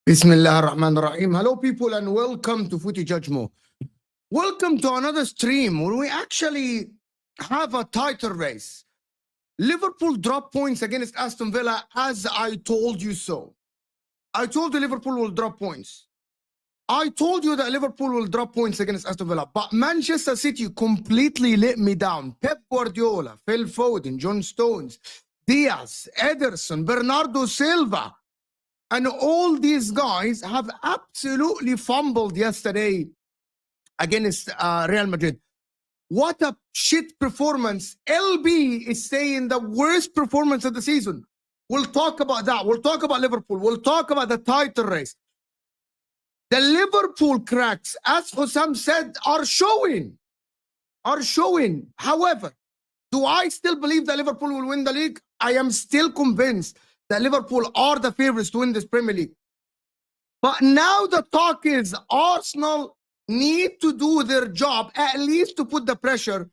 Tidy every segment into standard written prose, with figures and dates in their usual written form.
Bismillah ar-Rahman ar-Rahim. Hello people and welcome to Footy Judgmo. Welcome to another stream where we actually have a title race. Liverpool dropped points against Aston Villa as I told you so. I told you Liverpool will drop points. I told you that Liverpool will drop points against Aston Villa, but Manchester City completely let me down. Pep Guardiola, Phil Foden, John Stones, Diaz, Ederson, Bernardo Silva, and all these guys have absolutely fumbled yesterday against Real Madrid. What a shit performance. LB is saying the worst performance of the season. We'll talk about that. We'll talk about Liverpool. We'll talk about the title race. The Liverpool cracks, as Husam said, are showing. However, do I still believe that Liverpool will win the league? I am still convinced that Liverpool are the favorites to win this Premier League. But now the talk is Arsenal need to do their job, at least to put the pressure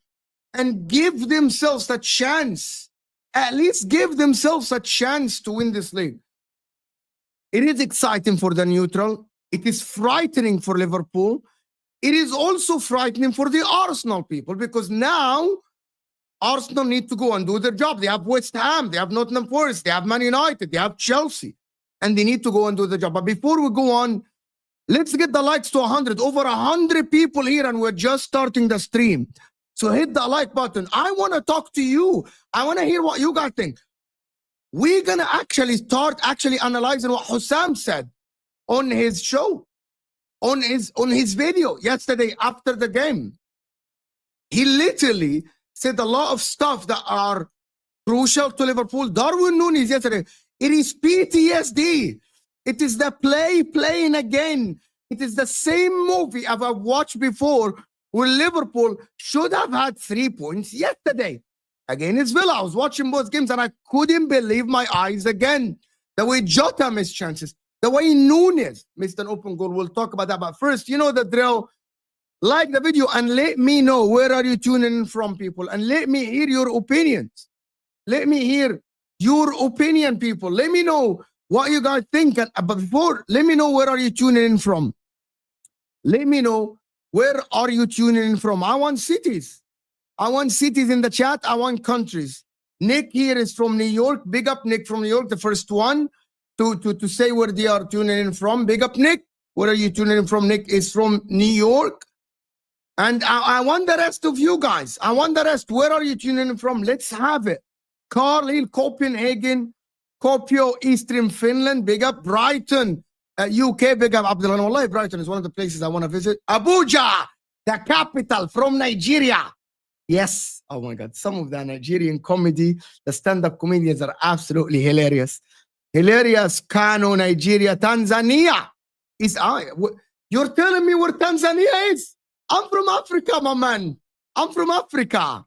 and give themselves a chance. At least give themselves a chance to win this league. It is exciting for the neutral. It is frightening for Liverpool. It is also frightening for the Arsenal people because now Arsenal need to go and do their job. They have West Ham, they have Nottingham Forest, they have Man United, they have Chelsea, and they need to go and do the job. But before we go on, let's get the likes to 100. Over 100 people here, and we're just starting the stream. So hit the like button. I want to talk to you. I want to hear what you guys think. We're going to actually start analyzing what Husam said on his show, on his video yesterday after the game. He literally said a lot of stuff that are crucial to Liverpool. Darwin Núñez yesterday, it is PTSD. It is the playing again. It is the same movie I've watched before where Liverpool should have had 3 points yesterday. Against Villa, I was watching both games and I couldn't believe my eyes again. The way Jota missed chances, the way Núñez missed an open goal. We'll talk about that. But first, you know the drill. Like the video and let me know where are you tuning in from, people, and let me hear your opinions. Let me hear your opinion, people. Let me know what you guys think. But before, let me know where are you tuning in from. Let me know where are you tuning in from. I want cities. I want cities in the chat. I want countries. Nick here is from New York. Big up Nick from New York, the first one to say where they are tuning in from. Big up Nick. Where are you tuning in from? Nick is from New York. And I want the rest of you guys. I want the rest. Where are you tuning in from? Let's have it. Carlisle, Copenhagen, Kuopio, Eastern Finland. Big up Brighton. UK, big up Abdullah. Wallahi, Brighton is one of the places I want to visit. Abuja, the capital from Nigeria. Yes. Oh my God. Some of the Nigerian comedy, the stand-up comedians are absolutely hilarious. Hilarious. Kano, Nigeria, Tanzania. You're telling me where Tanzania is? I'm from Africa, my man. I'm from Africa.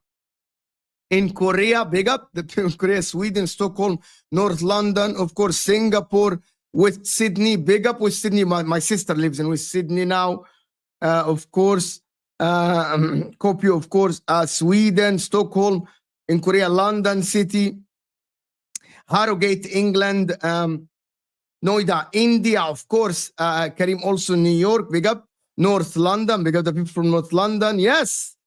In Korea, big up. Korea, Sweden, Stockholm, North London, of course, Singapore, West Sydney, big up West Sydney. My sister lives in West Sydney now. Of course, Skopje, of course, Sweden, Stockholm, in Korea, London City, Harrogate, England, Noida, India, of course, Karim, also New York, big up, North London, big up the people from North London, yes,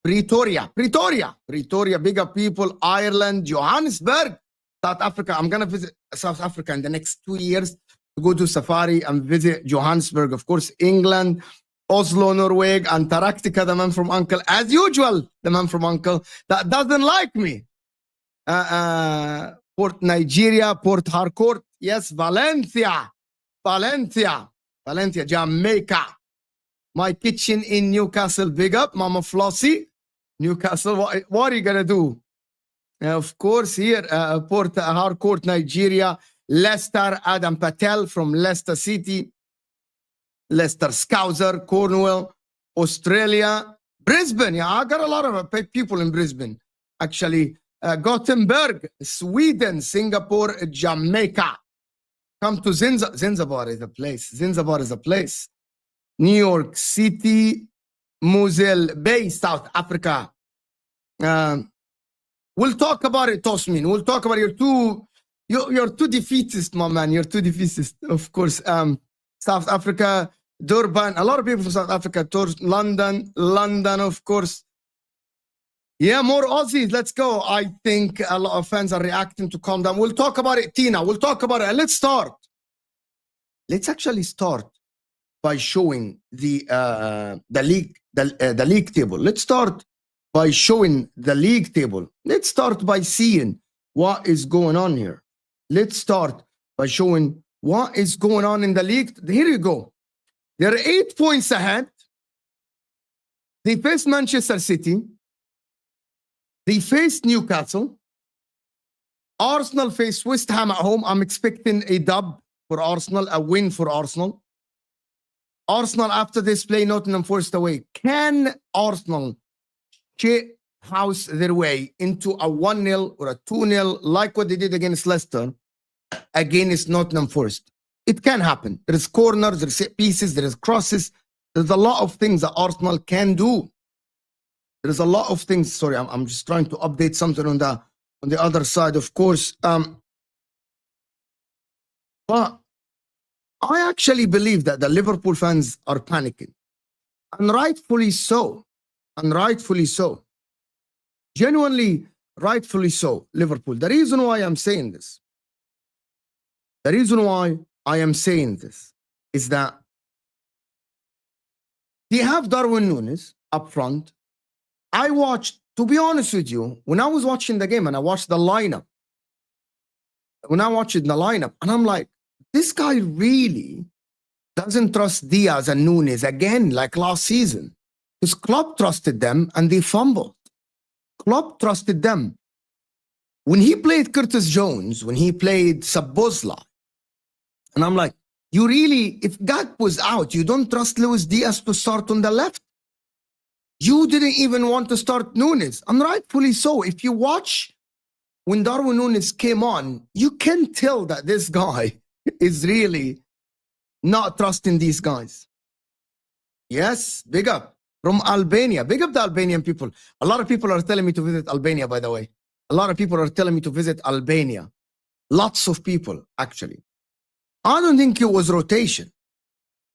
Pretoria, big up people, Ireland, Johannesburg, South Africa. I'm going to visit South Africa in the next 2 years to go to safari and visit Johannesburg, of course, England, Oslo, Norway, Antarctica, the man from Uncle, as usual, the man from Uncle that doesn't like me. Port Nigeria, Port Harcourt, yes, Valencia, Jamaica. My kitchen in Newcastle, big up, Mama Flossie. Newcastle, what are you going to do? Of course, here, Port Harcourt, Nigeria, Leicester, Adam Patel from Leicester City, Leicester Scouser, Cornwall, Australia, Brisbane. Yeah, I got a lot of people in Brisbane, actually. Gothenburg, Sweden, Singapore, Jamaica. Come to Zanzibar is a place. Zanzibar is a place. New York City, Moselle Bay, South Africa. We'll talk about it, Tosmin. We'll talk about it. You're too defeatist, my man. You're too defeatist. Of course, South Africa, Durban. A lot of people from South Africa. London, of course. Yeah, more Aussies. Let's go. I think a lot of fans are reacting to calm down. We'll talk about it, Tina. We'll talk about it. Let's start. Let's actually start by showing the league table. Let's start by showing the league table. Let's start by seeing what is going on here. Let's start by showing what is going on in the league. Here you go. They're 8 points ahead. They face Manchester City. They face Newcastle. Arsenal face West Ham at home. I'm expecting a dub for Arsenal, a win for Arsenal. Arsenal, after this, play Nottingham Forest away. Can Arsenal house their way into a 1-0 or a 2-0 like what they did against Leicester against Nottingham Forest? It can happen. There is corners, there is set pieces, there is crosses. There's a lot of things that Arsenal can do. There's a lot of things. Sorry, I'm just trying to update something on the other side, of course. But I actually believe that the Liverpool fans are panicking, and rightfully so. Genuinely, rightfully so, Liverpool. The reason why I'm saying this, is that they have Darwin Núñez up front. I watched, to be honest with you, when I was watching the game and I watched the lineup, and I'm like, this guy really doesn't trust Diaz and Núñez again like last season. His club trusted them and they fumbled. Klopp trusted them. When he played Curtis Jones, when he played Sabozla, and I'm like, you really, if Gak was out, you don't trust Luis Diaz to start on the left? You didn't even want to start Núñez, and rightfully so. If you watch when Darwin Núñez came on, you can tell that this guy is really not trusting these guys. Yes, big up. From Albania. Big up the Albanian people. A lot of people are telling me to visit Albania, by the way. A lot of people are telling me to visit Albania. Lots of people, actually. I don't think it was rotation.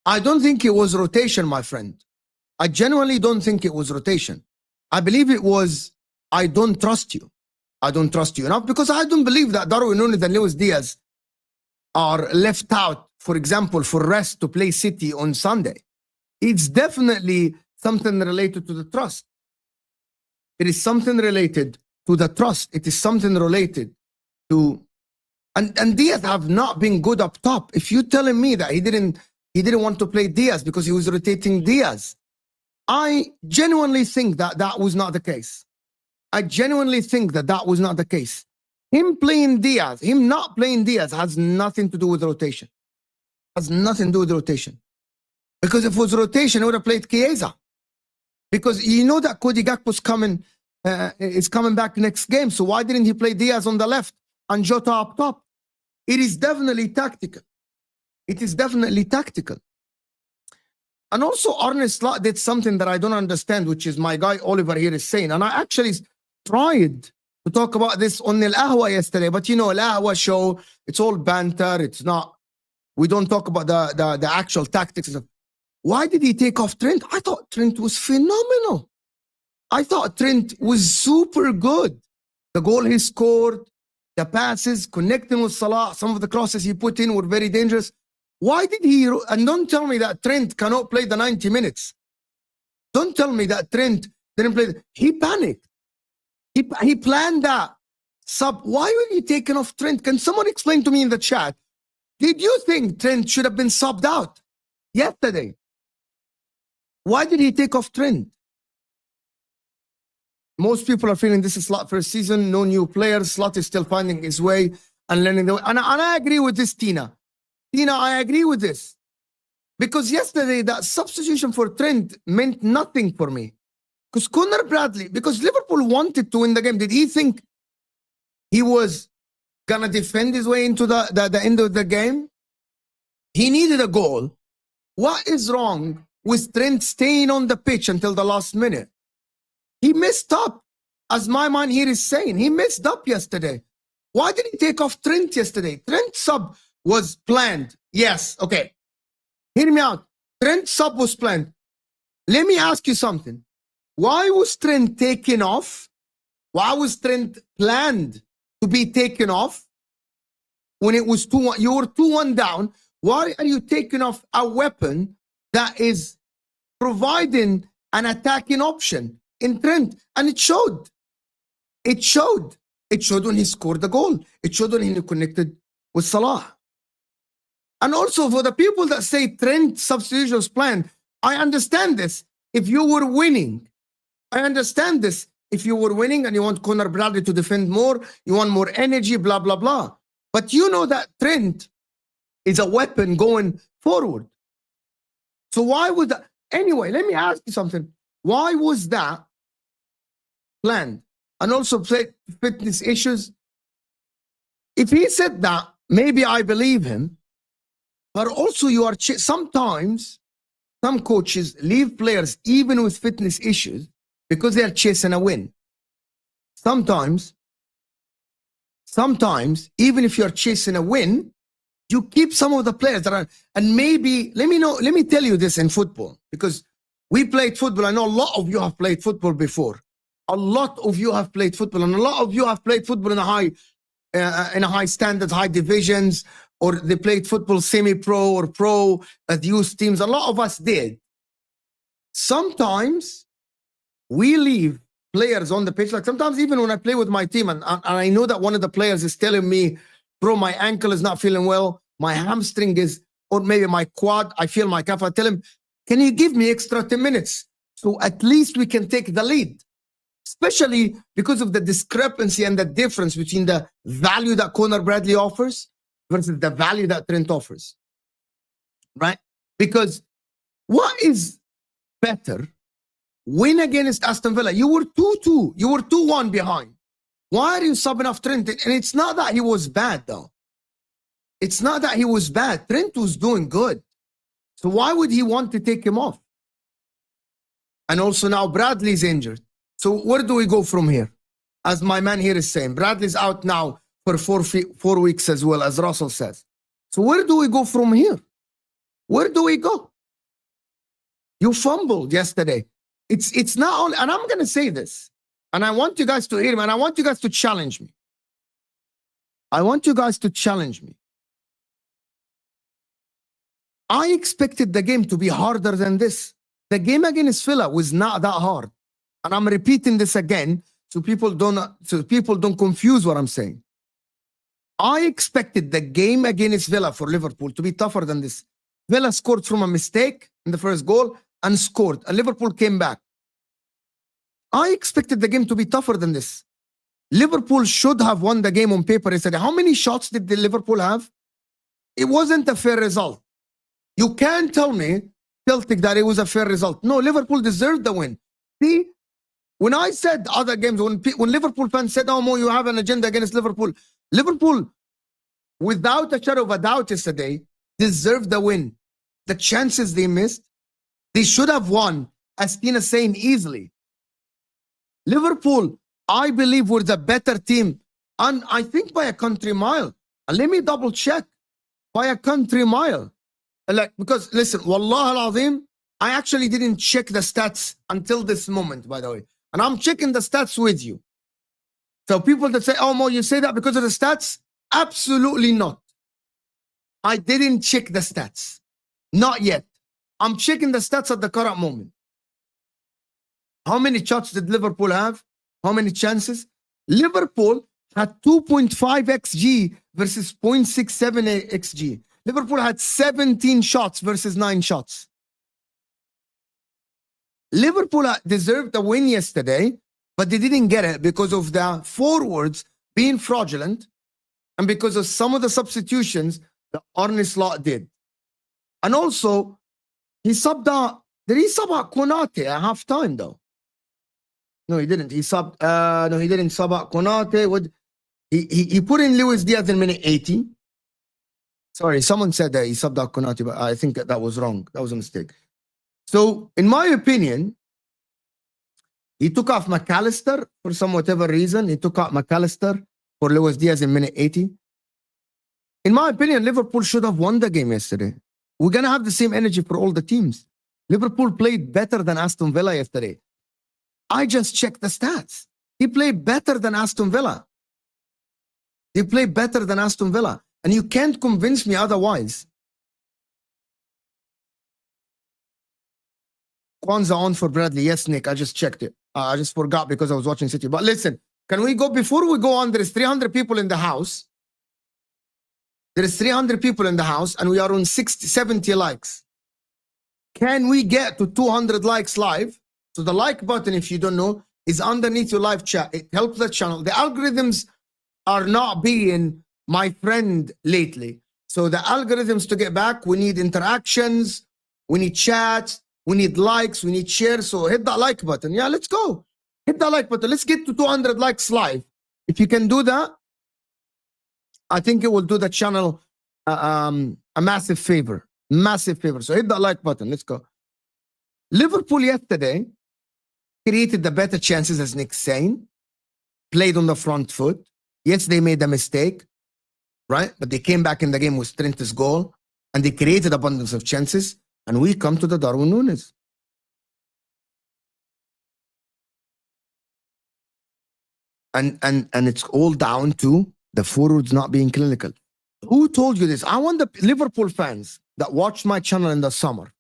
My friend. I genuinely don't think it was rotation. I believe it was, I don't trust you. Now, because I don't believe that Darwin Núñez and Luis Diaz are left out, for example, for rest to play City on Sunday. It's definitely something related to the trust. It is something related to the trust. It is something related to And Diaz have not been good up top. If you're telling me that he didn't want to play Diaz because he was rotating Diaz, I genuinely think that that was not the case. I genuinely think that that was not the case. Him playing Diaz, him not playing Diaz has nothing to do with rotation. Has nothing to do with rotation. Because if it was rotation, he would have played Chiesa. Because you know that Cody Gakpo's is coming back next game. So why didn't he play Diaz on the left and Jota up top? It is definitely tactical. It is definitely tactical. And also, Arne Slot did something that I don't understand, which is my guy Oliver here is saying. And I actually tried to talk about this on El Ahwa yesterday, but you know, El Ahwa show, it's all banter. It's not, we don't talk about the actual tactics. Why did he take off Trent? I thought Trent was phenomenal. I thought Trent was super good. The goal he scored, the passes, connecting with Salah, some of the crosses he put in were very dangerous. Why did he, and don't tell me that Trent cannot play the 90 minutes. Don't tell me that Trent didn't play. He panicked. He planned that sub. Why were you taking off Trent? Can someone explain to me in the chat? Did you think Trent should have been subbed out yesterday? Why did he take off Trent? Most people are feeling this is Slot first season, no new players. Slot is still finding his way and learning the way. And I agree with this, Tina. Tina, I agree with this. Because yesterday, that substitution for Trent meant nothing for me. Because Conor Bradley, because Liverpool wanted to win the game, did he think he was going to defend his way into the end of the game? He needed a goal. What is wrong with Trent staying on the pitch until the last minute? He messed up, as my man here is saying. He messed up yesterday. Why did he take off Trent yesterday? Trent sub was planned. Yes, okay. Hear me out. Trent sub was planned. Let me ask you something. Why was Trent taken off? Why was Trent planned to be taken off when it was 2-1? You were 2-1 down. Why are you taking off a weapon that is providing an attacking option in Trent? And it showed. It showed. It showed when he scored the goal. It showed when he connected with Salah. And also for the people that say Trent substitution was planned, I understand this. If you were winning, I understand this. If you were winning and you want Conor Bradley to defend more, you want more energy, blah, blah, blah. But you know that Trent is a weapon going forward. So why would that? Anyway, let me ask you something. Why was that planned? And also fitness issues. If he said that, maybe I believe him. But also you are, sometimes some coaches leave players even with fitness issues because they're chasing a win. Sometimes, even if you're chasing a win, you keep some of the players that are, and maybe, let me tell you this in football, because we played football. I know a lot of you have played football before. A lot of you have played football, and a lot of you have played football in a high standards, high divisions, or they played football semi-pro or pro at youth teams. A lot of us did. Sometimes we leave players on the pitch. Like sometimes even when I play with my team and I know that one of the players is telling me, bro, my ankle is not feeling well, my hamstring is, or maybe my quad, I feel my calf. I tell him, can you give me extra 10 minutes? So at least we can take the lead. Especially because of the discrepancy and the difference between the value that Conor Bradley offers versus the value that Trent offers. Right? Because what is better? Win against Aston Villa. You were 2-2. You were 2-1 behind. Why are you subbing off Trent? And it's not that he was bad, though. It's not that he was bad. Trent was doing good. So why would he want to take him off? And also now Bradley's injured. So where do we go from here? As my man here is saying, Bradley's out now for 4 weeks as well, as Russell says. So where do we go from here? Where do we go? You fumbled yesterday. It's not only, and I'm going to say this, and I want you guys to hear me, and I want you guys to challenge me. I want you guys to challenge me. I expected the game to be harder than this. The game against Villa was not that hard. And I'm repeating this again so people don't confuse what I'm saying. I expected the game against Villa for Liverpool to be tougher than this. Villa scored from a mistake in the first goal and scored, and Liverpool came back. I expected the game to be tougher than this. Liverpool should have won the game on paper yesterday. How many shots did the Liverpool have? It wasn't a fair result. You can't tell me, Celtic, that it was a fair result. No, Liverpool deserved the win. See, when I said other games, when Liverpool fans said, oh, Mo, you have an agenda against Liverpool, Liverpool, without a shadow of a doubt yesterday, deserved the win. The chances they missed, they should have won, as Tina's saying, easily. Liverpool, I believe, were the better team. And I think by a country mile. And let me double check. By a country mile. Like, because, listen, Wallah al-Azim, I actually didn't check the stats until this moment, by the way. And I'm checking the stats with you. So people that say, oh, Mo, you say that because of the stats? Absolutely not. I didn't check the stats. Not yet. I'm checking the stats at the current moment. How many shots did Liverpool have? How many chances? Liverpool had 2.5 XG versus 0.67 XG. Liverpool had 17 shots versus 9 shots. Liverpool deserved the win yesterday, but they didn't get it because of the forwards being fraudulent and because of some of the substitutions that Arne Slot did. And also, he subbed out, did he sub out Konate at halftime though? No, he didn't. He subbed, no, he didn't sub out Konate. He put in Luis Diaz in minute 80. Sorry, someone said that he subbed out Konate, but I think that was wrong. That was a mistake. So, in my opinion, he took off McAllister for some whatever reason. He took out McAllister for Luis Diaz in minute 80. In my opinion, Liverpool should have won the game yesterday. We're going to have the same energy for all the teams. Liverpool played better than Aston Villa yesterday. I just checked the stats. He played better than Aston Villa. He played better than Aston Villa. And you can't convince me otherwise. Kwanzaa on for Bradley. Yes, Nick, I just checked it. I just forgot because I was watching City. But listen, can we go, before we go on, there is 300 people in the house. There is 300 people in the house and we are on 60, 70 likes. Can we get to 200 likes live? So the like button, if you don't know, is underneath your live chat. It helps the channel. The algorithms are not being my friend lately. So the algorithms to get back, we need interactions, we need chats, we need likes, we need shares. So hit that like button. Yeah, let's go. Hit that like button. Let's get to 200 likes live. If you can do that, I think it will do the channel a massive favor. Massive favor. So hit that like button. Let's go. Liverpool yesterday created the better chances, as Nick's saying. Played on the front foot. Yes, they made a mistake, right? But they came back in the game with Trent's goal and they created abundance of chances. And we come to the Darwin Núñez. And it's all down to the forwards not being clinical. Who told you this? I want the Liverpool fans that watched my channel in the summer.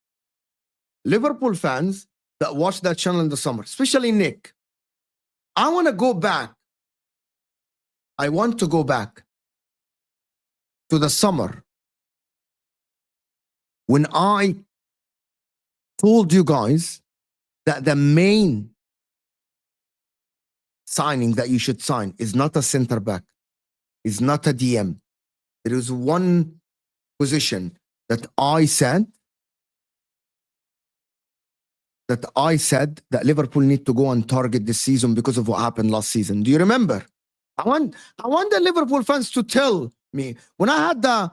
Liverpool fans that watched that channel in the summer, especially Nick. I want to go back. I want to go back to the summer when I told you guys that the main signing that you should sign is not a center back, is not a DM. There is one position that I said that Liverpool need to go and target this season because of what happened last season. Do you remember? I want the Liverpool fans to tell me when I had the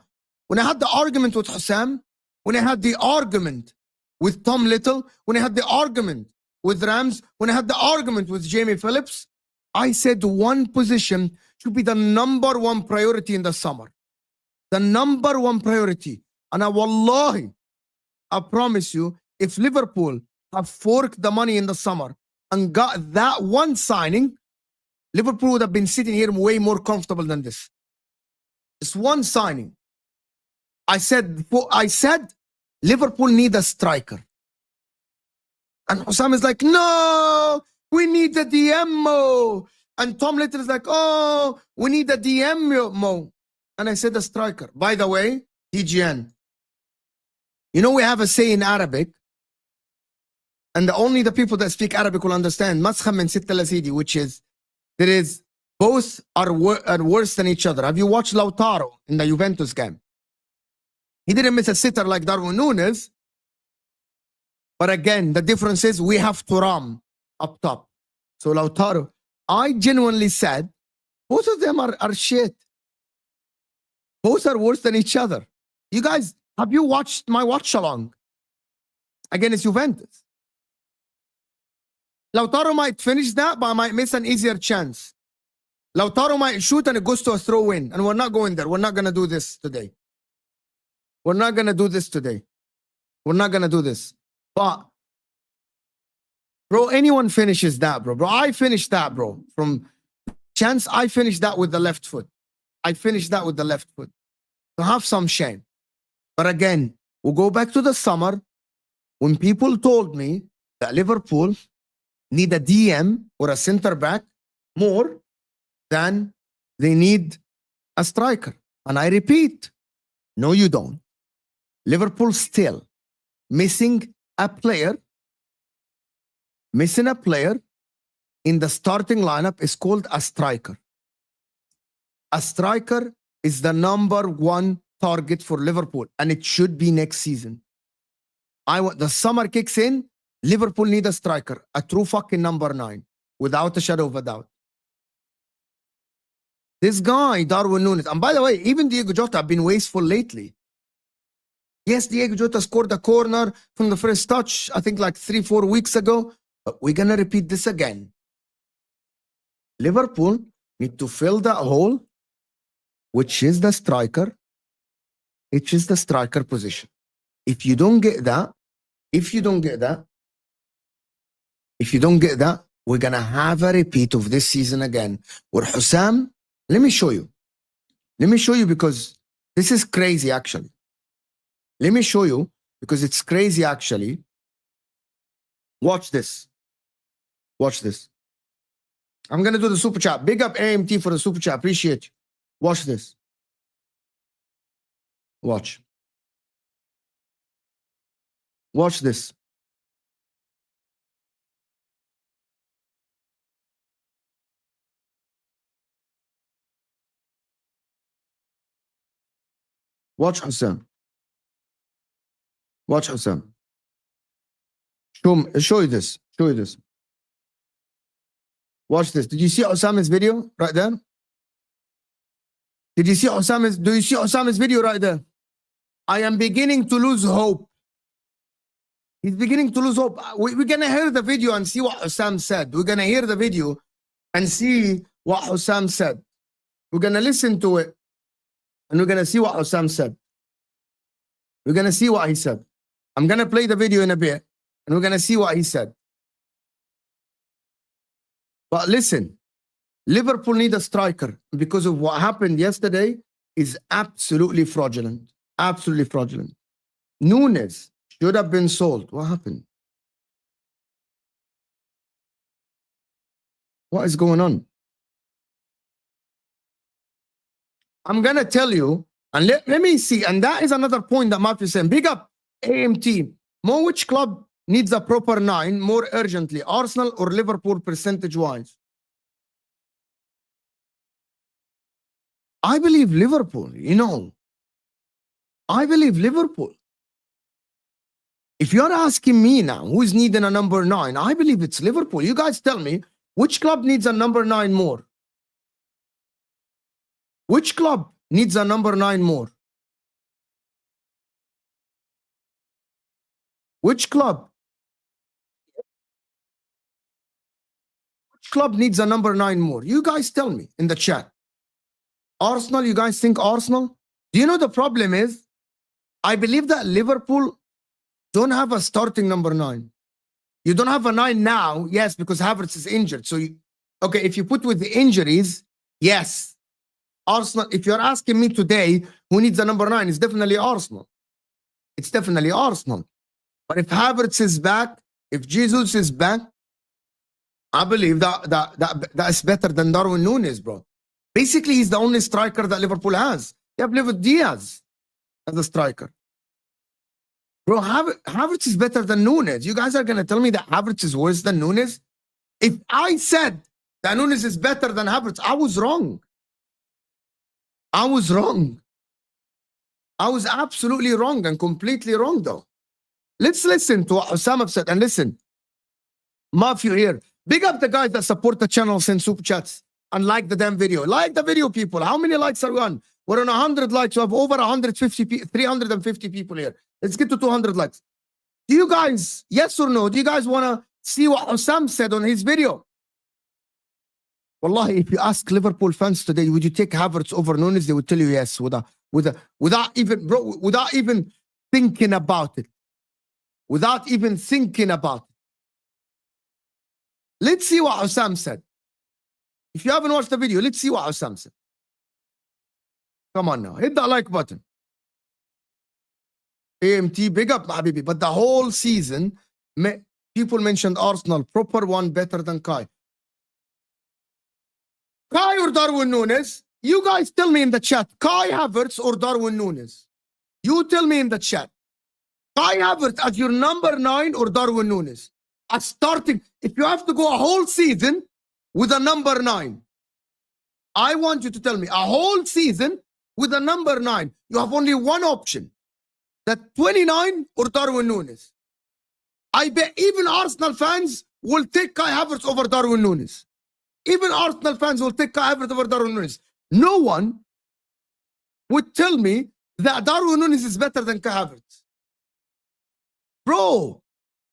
argument with Husam, when I had the argument with Tom Little, when I had the argument with Rams, when I had the argument with Jamie Phillips, I said one position should be the number one priority in the summer. The number one priority. And wallahi, I promise you, if Liverpool have forked the money in the summer and got that one signing, Liverpool would have been sitting here way more comfortable than this. It's one signing. I said Liverpool need a striker. And Husam is like, no, we need the DM Mo. And Tom Little is like, oh, we need the DM Mo. and I said a striker. By the way, DGN, you know we have a say in Arabic, and only the people that speak Arabic will understand. Maskham min sitta la sidi, which is there is both are worse than each other. Have you watched Lautaro in the Juventus game? He didn't miss a sitter like Darwin Núñez. But again, the difference is we have Thuram up top. So Lautaro, I genuinely said, both of them are shit. Both are worse than each other. You guys, have you watched my watch along? Again, it's Juventus. Lautaro might finish that, but I might miss an easier chance. Lautaro might shoot and it goes to a throw-in, and we're not going there. We're not going to do this today. We're not going to do this today. We're not going to do this. But, bro, anyone finishes that, bro. Bro, I finished that, bro. From chance, I finished that with the left foot. I finished that with the left foot. So have some shame. But again, we'll go back to the summer when people told me that Liverpool need a DM or a center back more than they need a striker. And I repeat, no, you don't. Liverpool still missing a player. Missing a player in the starting lineup is called a striker. A striker is the #1 target for Liverpool, and it should be next season. The summer kicks in, Liverpool need a striker, a true fucking #9, without a shadow of a doubt. This guy, Darwin Núñez, and by the way, even Diego Jota have been wasteful lately. Yes, Diego Jota scored a corner from the first touch, I think like 3-4 weeks ago, but we're going to repeat this again. Liverpool need to fill that hole, which is the striker. Which is the striker position. If you don't get that, we're going to have a repeat of this season again. Where Husam, let me show you. Let me show you because this is crazy actually. Let me show you because it's crazy actually. Watch this. Watch this. I'm going to do the super chat. Big up AMT for the super chat. Appreciate you. Watch this. Watch. Watch this. Watch Husam. Watch Husam. Show you this. Show you this. Watch this. Did you see Husam's video right there? Do you see Husam's video right there? I am beginning to lose hope. He's beginning to lose hope. We're going to hear the video and see what Husam said. We're going to hear the video and see what Husam said. We're going to listen to it and we're going to see what Husam said. We're going to see what he said. I'm going to play the video in a bit and we're going to see what he said. But listen, Liverpool need a striker because of what happened yesterday is absolutely fraudulent. Absolutely fraudulent. Núñez should have been sold. What happened? What is going on? I'm going to tell you, and let me see. And that is another point that Matthew is saying. Big up AMT. Mo, which club needs a proper 9 more urgently? Arsenal or Liverpool percentage-wise? I believe Liverpool, you know. I believe Liverpool. If you're asking me now, who's needing a number 9? I believe it's Liverpool. You guys tell me, which club needs a number 9 more? Which club needs a number 9 more? Which club? Which club needs a number 9 more? You guys tell me in the chat. Arsenal, you guys think Arsenal? Do you know the problem is? I believe that Liverpool don't have a starting number 9. You don't have a 9 now, yes, because Havertz is injured. So, okay, if you put with the injuries, yes. Arsenal, if you're asking me today, who needs a number 9, it's definitely Arsenal. It's definitely Arsenal. But if Havertz is back, if Jesus is back, I believe that's better than Darwin Núñez, bro. Basically, he's the only striker that Liverpool has. You have David Diaz as a striker. Bro, Havertz is better than Nunes. You guys are going to tell me that Havertz is worse than Nunes? If I said that Nunes is better than Havertz, I was wrong. I was wrong. I was absolutely wrong and completely wrong, though. Let's listen to what Husam said. And listen, Matthew here. Big up the guys that support the channel, send super chats, and like the damn video. Like the video, people. How many likes are we on? We're on 100 likes. We have over 350 people here. Let's get to 200 likes. Do you guys, yes or no, do you guys want to see what Husam said on his video? Wallahi, if you ask Liverpool fans today, would you take Havertz over Nunes? They would tell you yes, without even thinking about it. Without even thinking about it. Let's see what Husam said. If you haven't watched the video, let's see what Husam said. Come on now, hit that like button. AMT, big up, Habibi. But the whole season, people mentioned Arsenal, proper one better than Kai. Kai or Darwin Nunes? You guys tell me in the chat, Kai Havertz or Darwin Nunes? You tell me in the chat. Kai Havertz as your number 9 or Darwin Nunes? As starting, if you have to go a whole season with a number 9, I want you to tell me a whole season with a number 9. You have only one option. That 29 or Darwin Nunes. I bet even Arsenal fans will take Kai Havertz over Darwin Nunes. Even Arsenal fans will take Kai Havertz over Darwin Nunes. No one would tell me that Darwin Nunes is better than Kai Havertz. Bro,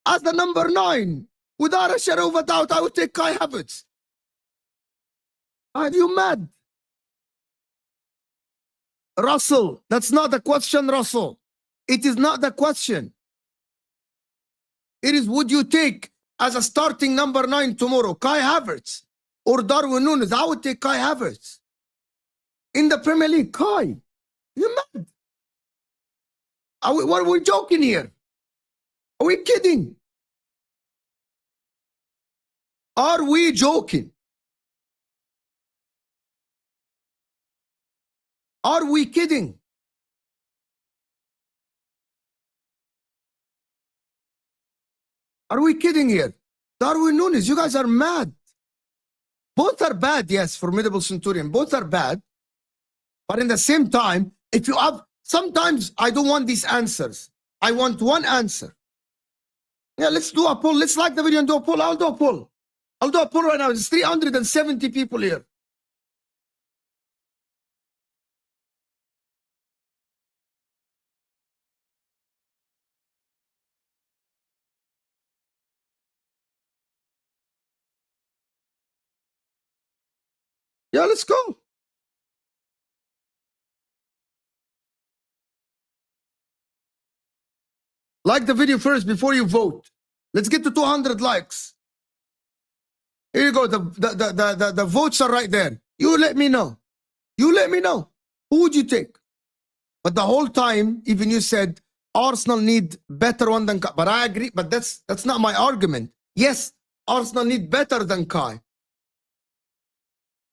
as the number 9, without a shadow of a doubt, I would take Kai Havertz. Are you mad? Russell, that's not the question, Russell. It is not the question. It is, would you take as a starting number 9 tomorrow, Kai Havertz or Darwin Nunes? I would take Kai Havertz. In the Premier League, Kai. You mad? Are we joking here? Are we kidding? Are we joking? Are we kidding? Are we kidding here? Darwin Nunes, you guys are mad. Both are bad, yes, formidable Centurion. Both are bad. But in the same time, if you have, sometimes I don't want these answers. I want one answer. Yeah, let's do a poll. Let's like the video and do a poll. I'll do a poll. I'll do a poll right now. There's 370 people here. Yeah, let's go. Like the video first before you vote. Let's get to 200 likes. Here you go. The votes are right there. You let me know. You let me know. Who would you take? But the whole time, even you said Arsenal need better one than Kai. But I agree. But that's not my argument. Yes, Arsenal need better than Kai.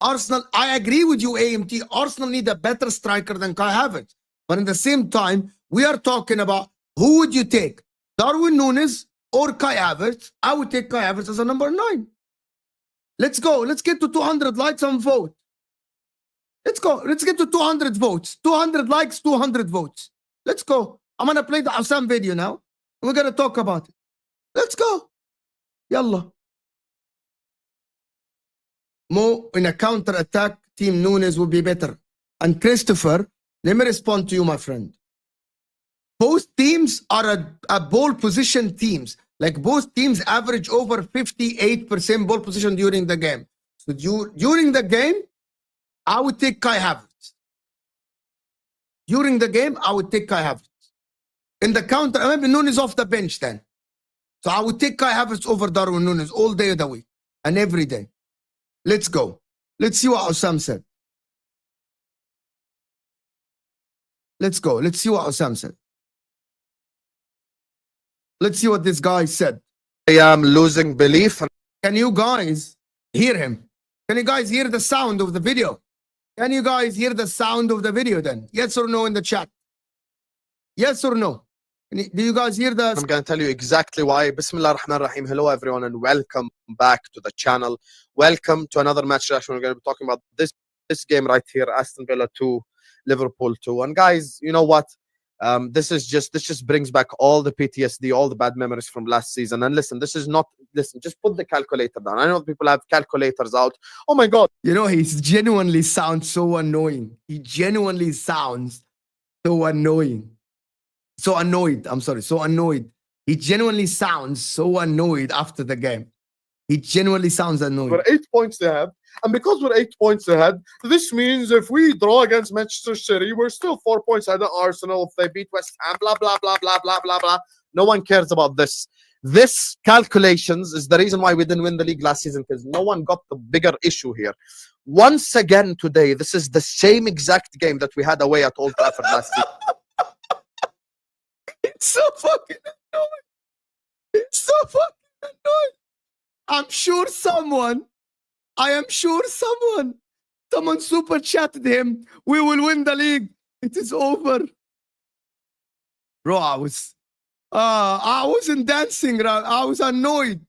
Arsenal, I agree with you, AMT. Arsenal need a better striker than Kai Havertz. But in the same time, we are talking about who would you take? Darwin Nunes or Kai Havertz? I would take Kai Havertz as a number 9. Let's go. Let's get to 200 likes and vote. Let's go. Let's get to 200 votes. 200 likes, 200 votes. Let's go. I'm going to play the Husam video now. We're going to talk about it. Let's go. Yalla. Mo, in a counter-attack, Team Nunes will be better. And Christopher, let me respond to you, my friend. Both teams are a ball position teams. Like both teams average over 58% ball position during the game. So during the game, I would take Kai Havertz. During the game, I would take Kai Havertz. In the counter, maybe Nunes off the bench then. So I would take Kai Havertz over Darwin Nunes all day of the week and every day. Let's go. Let's see what Husam said. Let's go. Let's see what Husam said. Let's see what this guy said. I am losing belief. Can you guys hear him? Can you guys hear the sound of the video? Can you guys hear the sound of the video then? Yes or no in the chat? Yes or no? Do you guys hear the... I'm going to tell you exactly why. Bismillah ar-Rahman ar-Rahim. Hello, everyone, and welcome back to the channel. Welcome to another match reaction. We're going to be talking about this game right here, Aston Villa 2, Liverpool 2. And guys, you know what? This just brings back all the PTSD, all the bad memories from last season. And listen, just put the calculator down. I know people have calculators out. Oh my God. You know, he genuinely sounds so annoying. He genuinely sounds so annoying. So annoyed. I'm sorry. So annoyed. He genuinely sounds so annoyed after the game. He genuinely sounds annoyed. We're 8 points ahead. And because we're 8 points ahead, this means if we draw against Manchester City, we're still 4 points ahead of Arsenal. If they beat West Ham, blah, blah, blah, blah, blah, blah, blah. No one cares about this. This calculations is the reason why we didn't win the league last season, because no one got the bigger issue here. Once again today, this is the same exact game that we had away at Old Trafford last season. It's so fucking annoying. It's so fucking annoying. I am sure someone super chatted him. We will win the league. It is over. Bro, I wasn't dancing around. I was annoyed.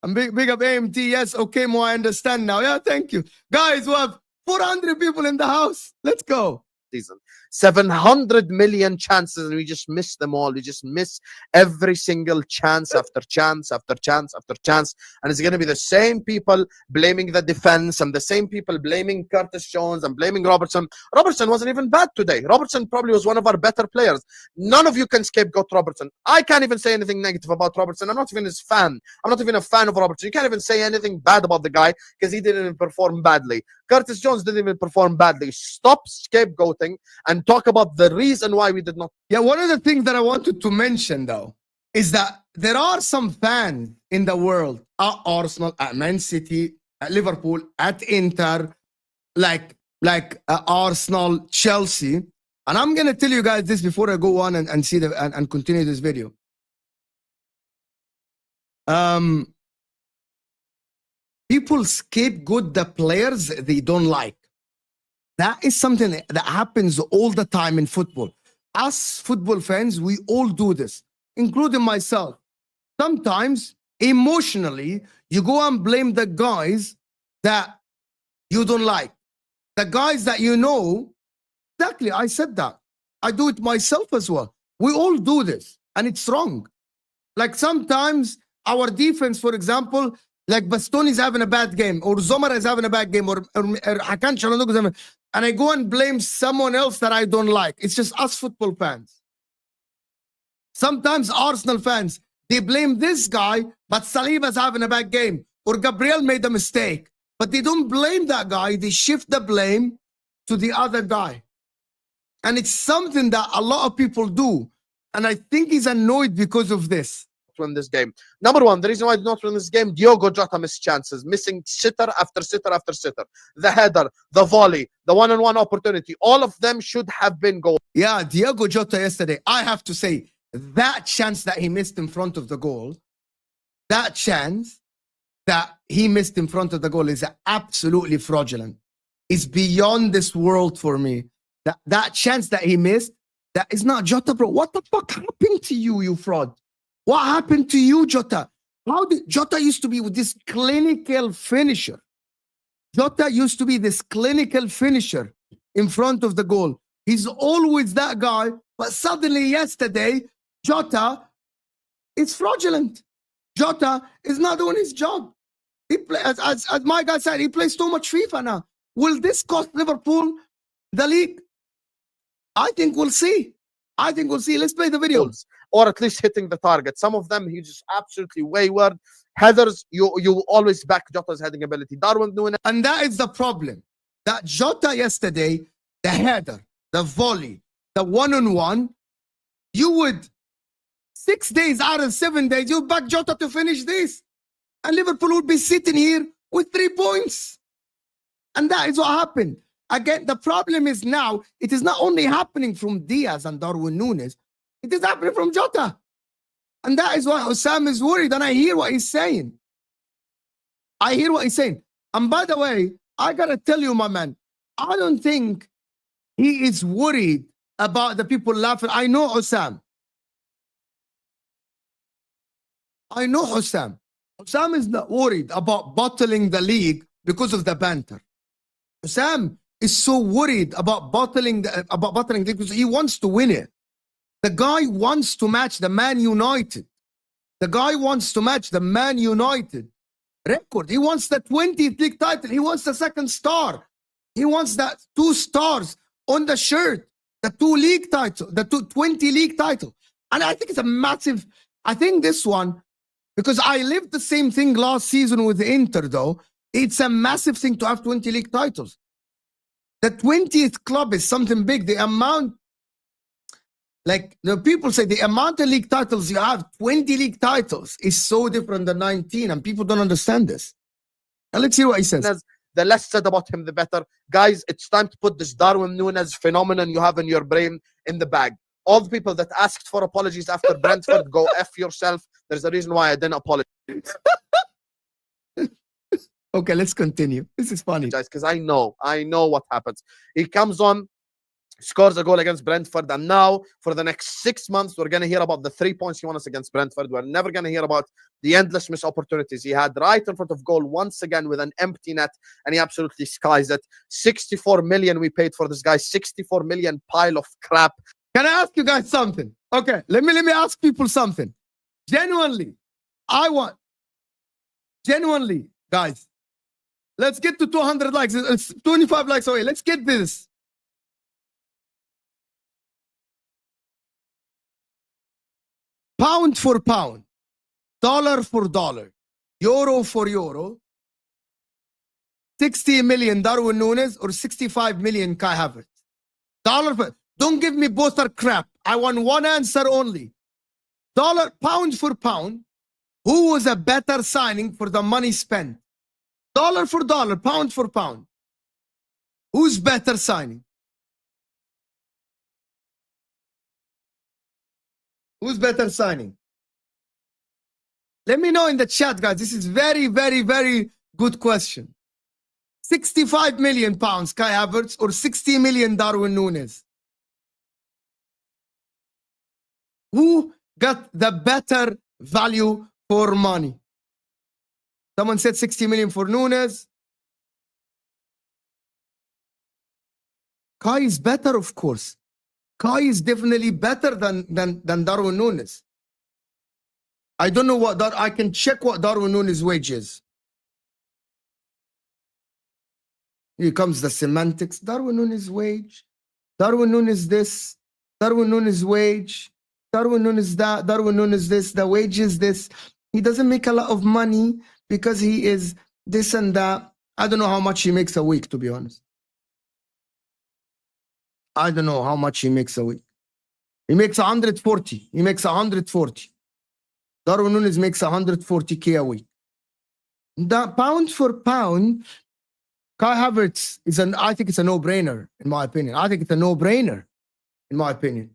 I'm big up AMT. Yes, okay, Mo, I understand now. Yeah, thank you. Guys, we have 400 people in the house. Let's go. Season 700 million chances, and we just miss them all. We just miss every single chance after chance after chance after chance. And it's going to be the same people blaming the defense and the same people blaming Curtis Jones and blaming Robertson. Robertson wasn't even bad today. Robertson probably was one of our better players. None of you can scapegoat Robertson. I can't even say anything negative about Robertson. I'm not even his fan. I'm not even a fan of Robertson. You can't even say anything bad about the guy because he didn't even perform badly. Curtis Jones didn't even perform badly. Stop scapegoating and talk about the reason why we did not. Yeah, one of the things that I wanted to mention, though, is that there are some fans in the world at Arsenal, at Man City, at Liverpool, at Inter, like Arsenal, Chelsea. And I'm going to tell you guys this before I go on and see and continue this video. People scapegoat the players they don't like. That is something that happens all the time in football. Us football fans, we all do this, including myself. Sometimes, emotionally, you go and blame the guys that you don't like. The guys that you know. Exactly, I said that. I do it myself as well. We all do this, and it's wrong. Like sometimes our defense, for example, like Bastoni is having a bad game, or Zomer is having a bad game, or Hakan Çalhanoğlu is having, and I go and blame someone else that I don't like. It's just us football fans. Sometimes Arsenal fans, they blame this guy, but Saliba's having a bad game, or Gabriel made a mistake. But they don't blame that guy. They shift the blame to the other guy. And it's something that a lot of people do. And I think he's annoyed because of this. Win this game. Number one, the reason why I did not win this game, Diogo Jota missed chances, missing sitter after sitter after sitter. The header, the volley, the one-on-one opportunity, all of them should have been goal. Yeah, Diogo Jota yesterday, I have to say, that chance that he missed in front of the goal, that chance that he missed in front of the goal is absolutely fraudulent. It's beyond this world for me. That chance that he missed, that is not Jota, bro. What the fuck happened to you, you fraud? What happened to you, Jota? How did Jota used to be with this clinical finisher? Jota used to be this clinical finisher in front of the goal. He's always that guy, but suddenly yesterday, Jota is fraudulent. Jota is not doing his job. He play, as my guy said, he plays too much FIFA now. Will this cost Liverpool the league? I think we'll see. I think we'll see. Let's play the videos. Or at least hitting the target. Some of them, he's just absolutely wayward. Headers, you always back Jota's heading ability. Darwin doing it. And that is the problem. That Jota yesterday, the header, the volley, the one-on-one, you would, 6 days out of 7 days, you back Jota to finish this. And Liverpool would be sitting here with 3 points. And that is what happened. Again, the problem is now, it is not only happening from Diaz and Darwin Núñez, it is happening from Jota. And that is why Husam is worried, and I hear what he's saying. I hear what he's saying. And by the way, I got to tell you, my man, I don't think he is worried about the people laughing. I know Husam. I know Husam. Husam is not worried about bottling the league because of the banter. Husam is so worried about bottling the league because he wants to win it. The guy wants to match the Man United. The guy wants to match the Man United record. He wants the 20th league title. He wants the second star. He wants the 2 stars on the shirt, the 2 league title, the 20 league title. And I think it's a massive, I think this one, because I lived the same thing last season with Inter though, it's a massive thing to have 20 league titles. The 20th club is something big. The amount, like the people say, the amount of league titles you have, 20 league titles, is so different than 19, and people don't understand this. Now let's hear what he says. The less said about him, the better. Guys, it's time to put this Darwin Núñez phenomenon you have in your brain in the bag. All the people that asked for apologies after Brentford, go F yourself. There's a reason why I didn't apologize. Okay, let's continue. This is funny. Because I know what happens. He comes on, scores a goal against Brentford, and now for the next 6 months we're going to hear about the 3 points he won us against Brentford. We're never going to hear about the endless missed opportunities he had right in front of goal once again with an empty net, and he absolutely skies it. 64 million we paid for this guy. 64 million pile of crap. Can I ask you guys something? Okay, let me ask people something. Genuinely, guys, let's get to 200 likes. It's 25 likes away. Let's get this. Pound for pound, dollar for dollar, euro for euro, 60 million Darwin Núñez or 65 million Kai Havertz. Dollar for, don't give me both are crap. I want one answer only. Dollar, pound for pound, who was a better signing for the money spent? Dollar for dollar, pound for pound. Who's better signing? Who's better signing? Let me know in the chat, guys. This is very, very, very good question. 65 million pounds, Kai Havertz, or 60 million Darwin Núñez? Who got the better value for money? Someone said 60 million for Núñez. Kai is better, of course. Kai is definitely better than Darwin Núñez. I don't know what I can check what Darwin Núñez wage is. Here comes the semantics. Darwin Núñez wage. Darwin Núñez this. Darwin Núñez wage. Darwin Núñez that. Darwin Núñez this. The wage is this. He doesn't make a lot of money because he is this and that. I don't know how much he makes a week, to be honest. I don't know how much he makes a week. He makes 140. He makes 140. Darwin Núñez makes 140K a week. The pound for pound, Kai Havertz is I think it's a no-brainer, in my opinion. I think it's a no-brainer, in my opinion.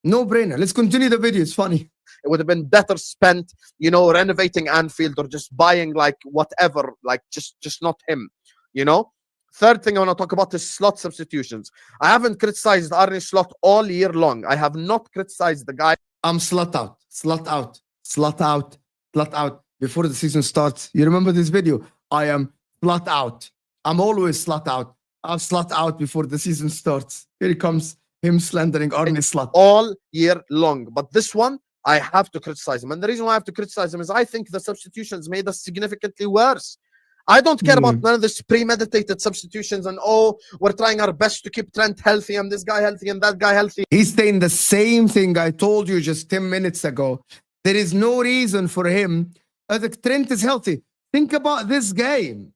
No-brainer. Let's continue the video. It's funny. It would have been better spent, you know, renovating Anfield or just buying like whatever, like just not him, you know. Third thing I want to talk about is slot substitutions. I haven't criticized Arne Slot all year long. I have not criticized the guy. I'm slot out, slot out, slot out, slot out. Before the season starts, you remember this video? I am slot out. I'm always slot out. I'll slot out before the season starts. Here comes him slandering Arne Slot. All year long. But this one, I have to criticize him. And the reason why I have to criticize him is I think the substitutions made us significantly worse. I don't care about none of this premeditated substitutions and, oh, we're trying our best to keep Trent healthy and this guy healthy and that guy healthy. He's saying the same thing I told you just 10 minutes ago. There is no reason for him. As Trent is healthy. Think about this game.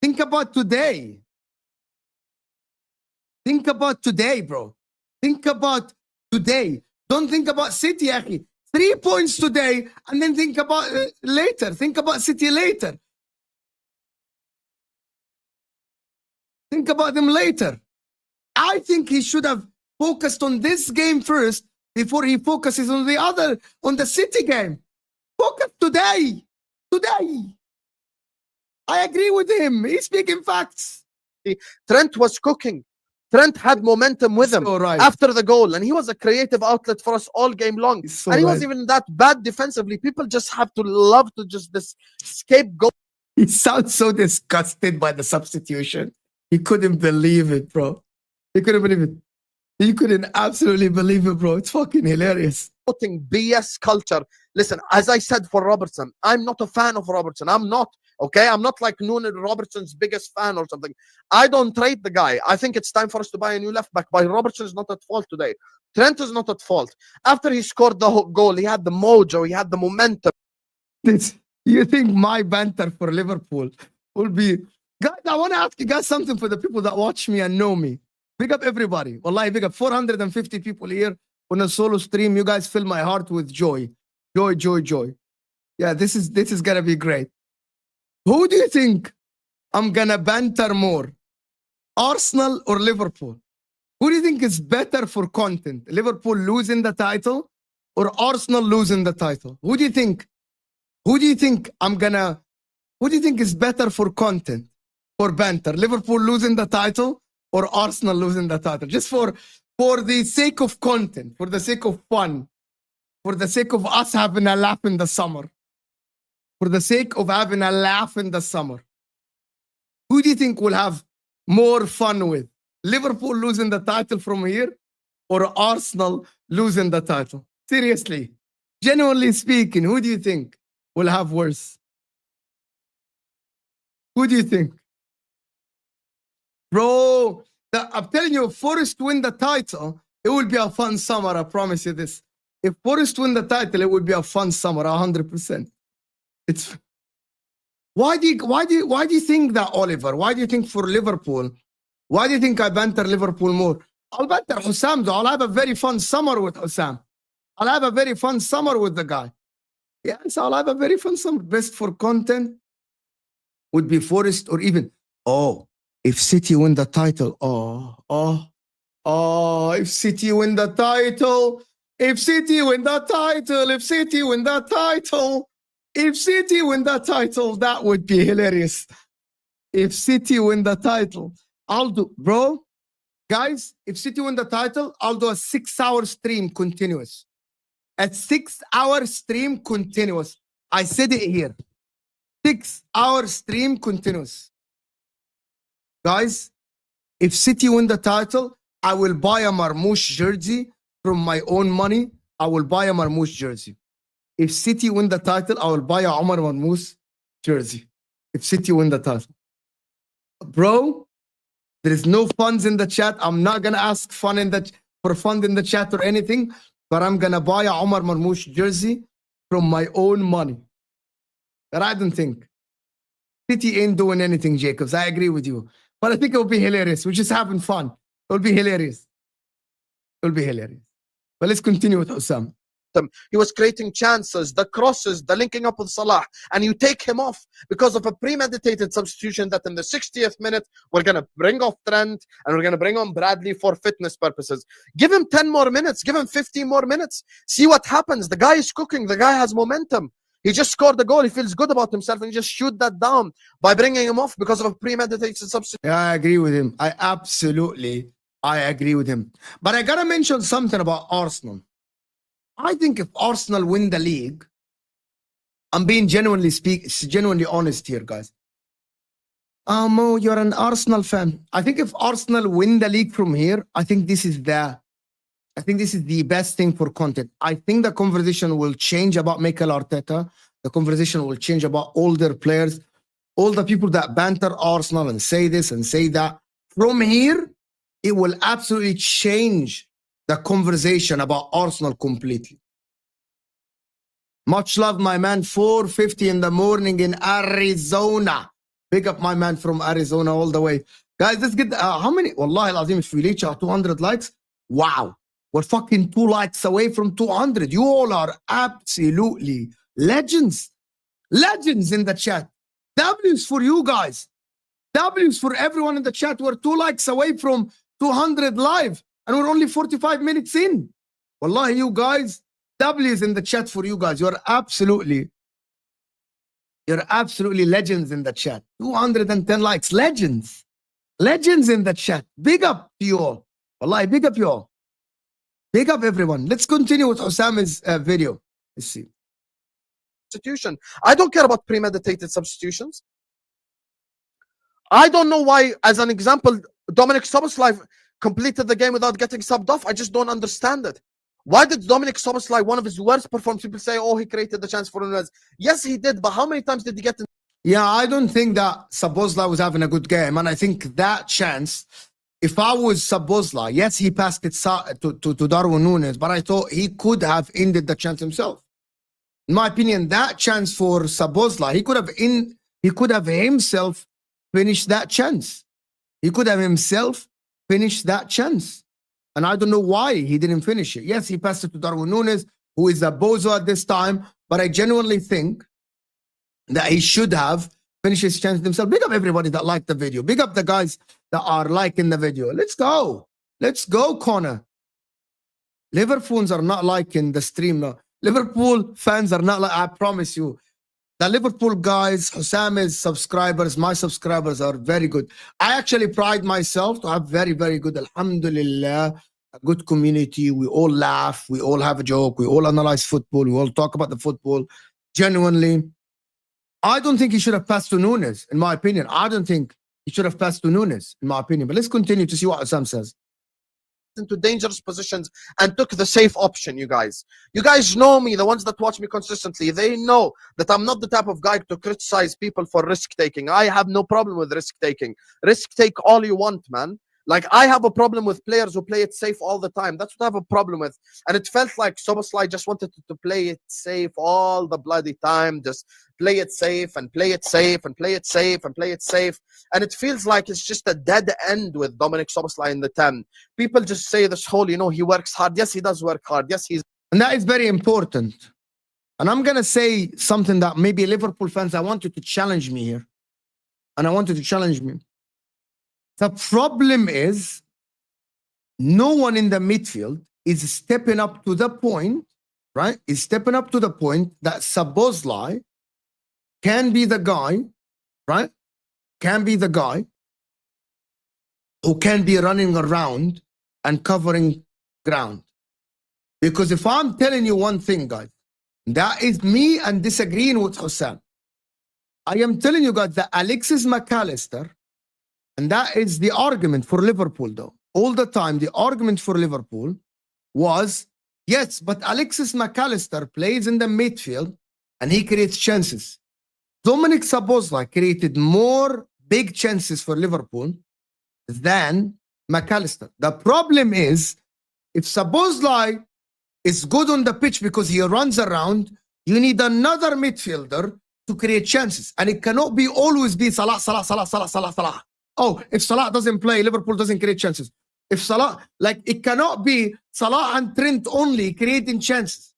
Think about today. Think about today, bro. Think about today. Don't think about City, Akhi. 3 points today and then think about later. Think about City later. Think about them later. I think he should have focused on this game first before he focuses on the City game. Focus today. Today. I agree with him. He's speaking facts. 50, Trent was cooking. Trent had momentum with him So right. after the goal, and he was a creative outlet for us all game long. He's so And he right. wasn't even that bad defensively. People just have to love to just this scapegoat. He sounds so disgusted by the substitution. He couldn't believe it, bro. He couldn't believe it. He couldn't absolutely believe it, bro. It's fucking hilarious. BS culture. Listen, as I said for Robertson, I'm not a fan of Robertson. I'm not. Okay, I'm not like Noonan Robertson's biggest fan or something. I don't trade the guy. I think it's time for us to buy a new left back. But Robertson is not at fault today. Trent is not at fault. After he scored the goal, he had the mojo, he had the momentum. You think my banter for Liverpool will be... Guys, I want to ask you guys something for the people that watch me and know me. Big up everybody. Wallahi, big up 450 people here on a solo stream. You guys fill my heart with joy. Joy, joy, joy. Yeah, this is gonna be great. Who do you think I'm gonna banter more? Arsenal or Liverpool? Who do you think is better for content? Liverpool losing the title or Arsenal losing the title? Who do you think? Who do you think is better for content, for banter? Liverpool losing the title or Arsenal losing the title? Just for the sake of content, for the sake of fun, for the sake of us having a laugh in the summer. For the sake of having a laugh in the summer. Who do you think will have more fun with? Liverpool losing the title from here or Arsenal losing the title? Seriously, genuinely speaking, who do you think will have worse? Who do you think? Bro, I'm telling you, if Forest win the title, it will be a fun summer, I promise you this. If Forest win the title, it would be a fun summer, 100%. It's why do you think that, Oliver? Why do you think for Liverpool? Why do you think I banter Liverpool more? I'll banter Husam though. I'll have a very fun summer with Husam. I'll have a very fun summer with the guy. Yes, I'll have a very fun summer. Best for content would be Forest or even if City win the title. If City win the title. If City win the title. If City win the title. If City win the title, that would be hilarious. If City win the title, I'll do, bro, guys, if City win the title, I'll do a 6-hour stream continuous. A 6-hour stream continuous. I said it here. 6-hour stream continuous. Guys, if City win the title, I will buy a Marmoush jersey from my own money. I will buy a Marmoush jersey. If City win the title, I will buy a Omar Marmoush jersey. If City win the title. Bro, there is no funds in the chat. I'm not going to ask for fund in the chat or anything, but I'm going to buy a Omar Marmoush jersey from my own money. But I don't think. City ain't doing anything, Jacobs. I agree with you. But I think it will be hilarious. We're just having fun. It will be hilarious. It will be hilarious. But let's continue with Husam. He was creating chances, the crosses, the linking up with Salah, and you take him off because of a premeditated substitution that in the 60th minute, we're going to bring off Trent and we're going to bring on Bradley for fitness purposes. Give him 10 more minutes, give him 15 more minutes. See what happens. The guy is cooking. The guy has momentum. He just scored the goal. He feels good about himself and you just shoot that down by bringing him off because of a premeditated substitution. Yeah, I agree with him. I agree with him. But I got to mention something about Arsenal. I think if Arsenal win the league, I'm being genuinely honest here, guys. Mo, you're an Arsenal fan. I think if Arsenal win the league from here, I think this is the best thing for content. I think the conversation will change about Mikel Arteta. The conversation will change about all their players, all the people that banter Arsenal and say this and say that. From here, it will absolutely change the conversation about Arsenal completely. Much love, my man. 4:50 in the morning in Arizona. Big up my man from Arizona all the way. Guys, let's get how many? Wallahi al-Azim, if we reach our 200 likes, wow. We're fucking 2 likes away from 200. You all are absolutely legends. Legends in the chat. W's for you guys. W's for everyone in the chat. We're 2 likes away from 200 live. And we're only 45 minutes in. Wallahi, you guys, W's in the chat for you guys. You're absolutely legends in the chat. 210 likes. Legends. Legends in the chat. Big up to you all. Wallahi, big up you all. Big up everyone. Let's continue with Husam's video. Let's see. Substitution. I don't care about premeditated substitutions. I don't know why, as an example, Dominic Szoboszlai completed the game without getting subbed off. I just don't understand it. Why did Dominic Szoboszlai, one of his worst performances, people say, oh, he created the chance for Nunez? Yes, he did, but how many times did he get in? Yeah, I don't think that Szoboszlai was having a good game. And I think that chance, if I was Szoboszlai, yes, he passed it to Darwin Nunez, but I thought he could have ended the chance himself. In my opinion, that chance for Szoboszlai, he could have himself finished that chance. He could have himself finished that chance. And I don't know why he didn't finish it. Yes, he passed it to Darwin Nunez, who is a bozo at this time, but I genuinely think that he should have finished his chance himself. Big up everybody that liked the video. Big up the guys that are liking the video. Let's go. Let's go, Connor. Liverpools are not liking the stream now. Liverpool fans are not like, I promise you. The Liverpool guys, Husam's subscribers, my subscribers are very good. I actually pride myself to have very, very good, alhamdulillah, a good community. We all laugh. We all have a joke. We all analyze football. We all talk about the football. Genuinely, I don't think he should have passed to Nunez, in my opinion. I don't think he should have passed to Nunez, in my opinion. But let's continue to see what Husam says. Into dangerous positions and took the safe option. You guys know me, the ones that watch me consistently, they know that I'm not the type of guy to criticize people for risk taking. I have no problem with risk taking. Risk take all you want, man. Like, I have a problem with players who play it safe all the time. That's what I have a problem with. And it felt like Szoboszlai just wanted to play it safe all the bloody time. Just play it safe and play it safe and play it safe and play it safe. And it feels like it's just a dead end with Dominic Szoboszlai in the 10. People just say this whole, he works hard. Yes, he does work hard. Yes, and that is very important. And I'm going to say something that maybe Liverpool fans, I want you to challenge me here. And I want you to challenge me. The problem is no one in the midfield is stepping up to the point, right? Is stepping up to the point that Szoboszlai can be the guy, right? Can be the guy who can be running around and covering ground. Because if I'm telling you one thing, guys, that is me and disagreeing with Husam. I am telling you guys that Alexis McAllister, and that is the argument for Liverpool, though. All the time, the argument for Liverpool was, yes, but Alexis McAllister plays in the midfield and he creates chances. Dominic Szoboszlai created more big chances for Liverpool than McAllister. The problem is, if Szoboszlai is good on the pitch because he runs around, you need another midfielder to create chances. And it cannot be always be Salah, Salah, Salah, Salah, Salah, Salah. Oh, if Salah doesn't play, Liverpool doesn't create chances. If Salah, like, it cannot be Salah and Trent only creating chances.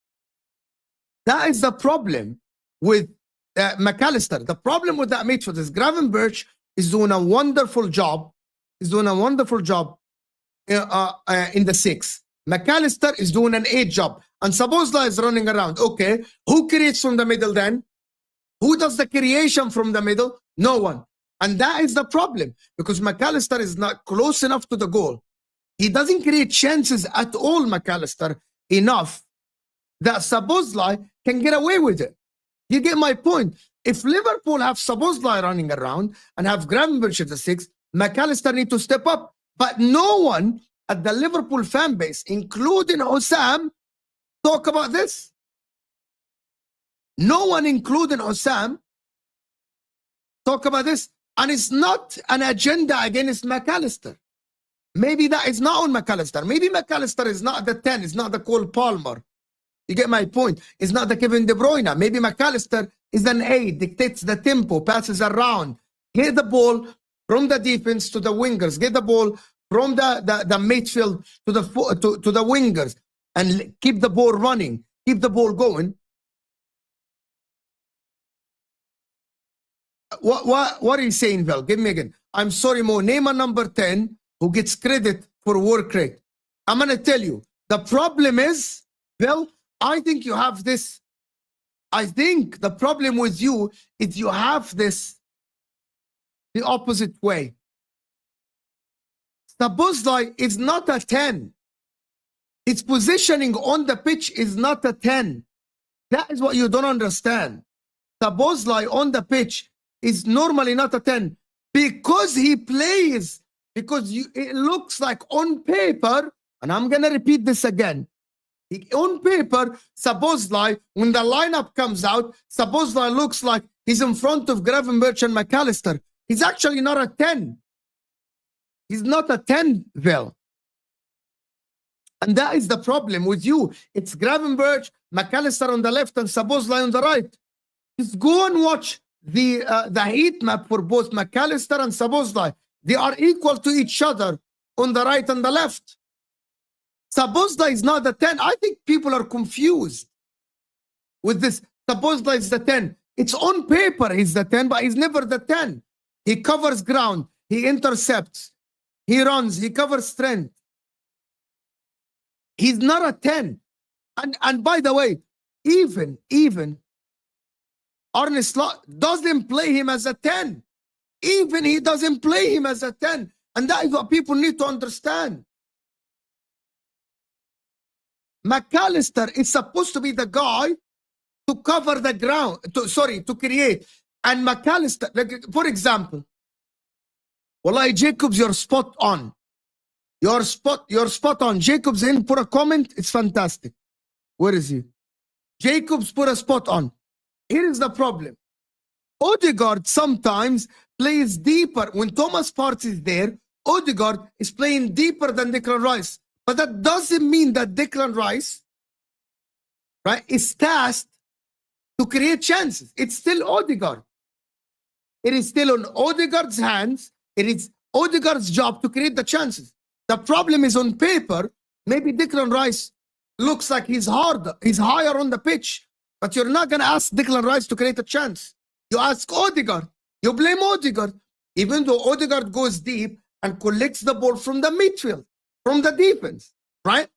That is the problem with McAllister. The problem with that midfield is Gravenberch is doing a wonderful job. He's doing a wonderful job in the 6. McAllister is doing an 8 job. And Szoboszlai is running around. Okay, who creates from the middle then? Who does the creation from the middle? No one. And that is the problem, because McAllister is not close enough to the goal. He doesn't create chances at all, McAllister, enough that Szoboszlai can get away with it. You get my point? If Liverpool have Szoboszlai running around and have Gravenberch at the 6, McAllister need to step up. But no one at the Liverpool fan base, including Husam, talk about this. No one, including Husam, talk about this. And it's not an agenda against McAllister. Maybe that is not on McAllister. Maybe McAllister is not the 10. It's not the Cole Palmer. You get my point? It's not the Kevin De Bruyne. Maybe McAllister is an 8, dictates the tempo, passes around. Get the ball from the defense to the wingers. Get the ball from the midfield to the wingers. And keep the ball running. Keep the ball going. What are you saying, Val? Give me again. I'm sorry, Mo. Name a number 10 who gets credit for work rate. I'm going to tell you. The problem is, Val, I think you have this. I think the problem with you is you have this the opposite way. Sabozlai is not a 10. Its positioning on the pitch is not a 10. That is what you don't understand. Sabozlai on the pitch is normally not a 10 because he plays, because it looks like on paper, and I'm going to repeat this again. On paper, Sabozlai, when the lineup comes out, Sabozlai looks like he's in front of Gravenberch and McAllister. He's actually not a 10. He's not a 10, Vel. And that is the problem with you. It's Gravenberch, McAllister on the left, and Sabozlai on the right. Just go and watch the heat map for both McAllister and Sabozlai. They are equal to each other on the right and the left. Sabozlai is not the 10. I think people are confused with this. Sabozlai is the 10. It's on paper he's the 10, but he's never the 10. He covers ground. He intercepts. He runs. He covers strength. He's not a 10. And by the way, even Arne Slot doesn't play him as a 10. Even he doesn't play him as a 10. And that is what people need to understand. McAllister is supposed to be the guy to cover the ground, to create. And McAllister, like, for example, Wallahi, Jacobs, you're spot on. You're spot on. Jacobs in, put a comment. It's fantastic. Where is he? Jacobs put a spot on. Here is the problem. Odegaard sometimes plays deeper. When Thomas Partey is there, Odegaard is playing deeper than Declan Rice. But that doesn't mean that Declan Rice, right, is tasked to create chances. It's still Odegaard. It is still on Odegaard's hands. It is Odegaard's job to create the chances. The problem is on paper, maybe Declan Rice looks like he's higher on the pitch, but you're not going to ask Declan Rice to create a chance. You ask Odegaard. You blame Odegaard, even though Odegaard goes deep and collects the ball from the midfield, from the defense, right?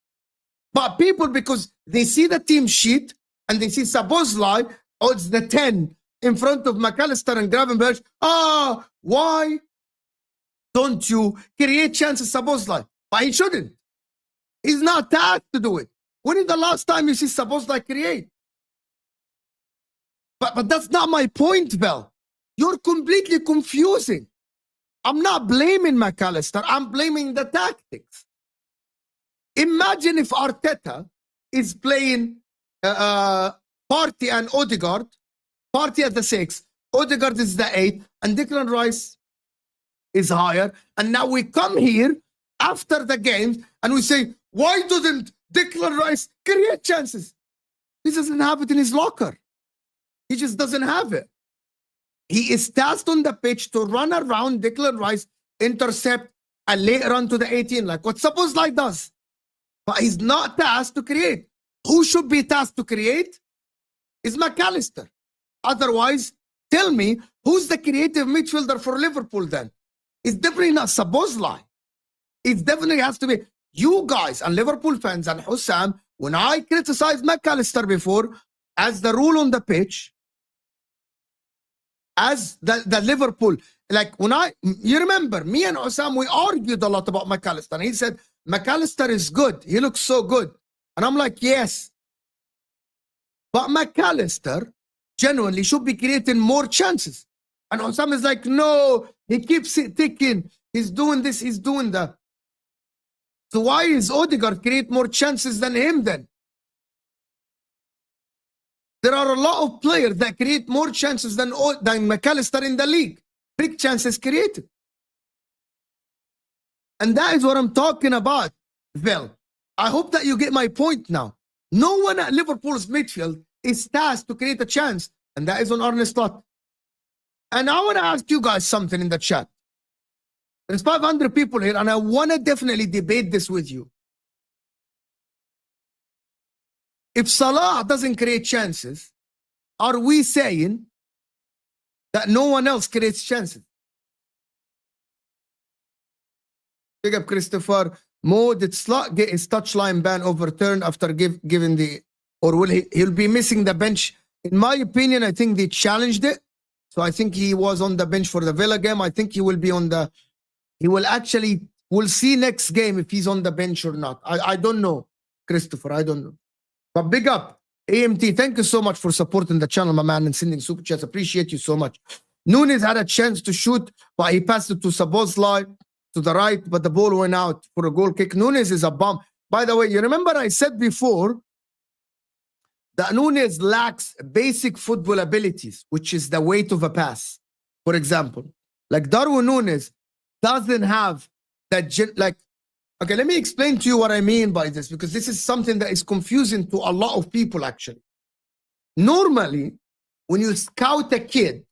But people, because they see the team sheet and they see Sabozlai, oh, it's the 10 in front of McAllister and Gravenberch. Why don't you create chances, Sabozlai? But he shouldn't. He's not tasked to do it. When is the last time you see Sabozlai create? But that's not my point, Bell. You're completely confusing. I'm not blaming McAllister. I'm blaming the tactics. Imagine if Arteta is playing Partey and Odegaard. Partey at the 6, Odegaard is the 8, and Declan Rice is higher. And now we come here after the game and we say, why doesn't Declan Rice create chances? He doesn't have it in his locker. He just doesn't have it. He is tasked on the pitch to run around Declan Rice, intercept, and lay run to the 18, like what Sabozlai does. But he's not tasked to create. Who should be tasked to create? Is McAllister. Otherwise, tell me, who's the creative midfielder for Liverpool then? It's definitely not Sabozlai. It definitely has to be you guys and Liverpool fans and Husam. When I criticized McAllister before, as the rule on the pitch, as the Liverpool, like when you remember, me and Husam, we argued a lot about McAllister. And he said, McAllister is good. He looks so good. And I'm like, yes. But McAllister genuinely should be creating more chances. And Husam is like, no, he keeps it ticking. He's doing this, he's doing that. So why is Odegaard create more chances than him then? There are a lot of players that create more chances than McAllister in the league. Big chances created. And that is what I'm talking about, Vel. I hope that you get my point now. No one at Liverpool's midfield is tasked to create a chance. And that is on Arne Slot. And I want to ask you guys something in the chat. There's 500 people here, and I want to definitely debate this with you. If Salah doesn't create chances, are we saying that no one else creates chances? Pick up Christopher. Mo, did Slot get his touchline ban overturned after giving the, or will he'll be missing the bench? In my opinion, I think they challenged it. So I think he was on the bench for the Villa game. I think he will be on the, he will actually We'll see next game if he's on the bench or not. I don't know, Christopher. I don't know. But big up. AMT, thank you so much for supporting the channel, my man, and sending super chats. Appreciate you so much. Nunes had a chance to shoot, but he passed it to Szoboszlai to the right, but the ball went out for a goal kick. Nunes is a bum. By the way, you remember I said before that Nunes lacks basic football abilities, which is the weight of a pass. For example, like Darwin Nunes doesn't have that, okay, let me explain to you what I mean by this, because this is something that is confusing to a lot of people, actually. Normally, when you scout a kid,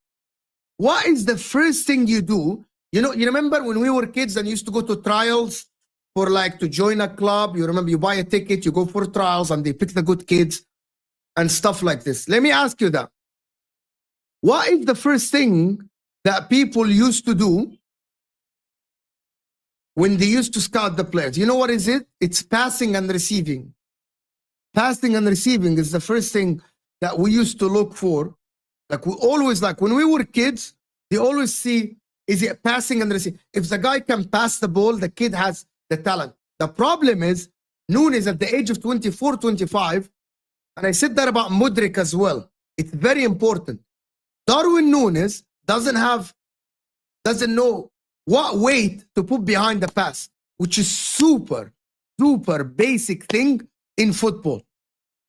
what is the first thing you do? You know, you remember when we were kids and used to go to trials for like to join a club? You remember you buy a ticket, you go for trials, and they pick the good kids and stuff like this. Let me ask you that. What is the first thing that people used to do when they used to scout the players? You know what is it? It's passing and receiving. Passing and receiving is the first thing that we used to look for. Like we always, like when we were kids, they always see, is it passing and receiving? If the guy can pass the ball, the kid has the talent. The problem is, Nunes at the age of 24, 25, and I said that about Mudrik as well. It's very important. Darwin Nunes doesn't know what weight to put behind the pass, which is super basic thing in football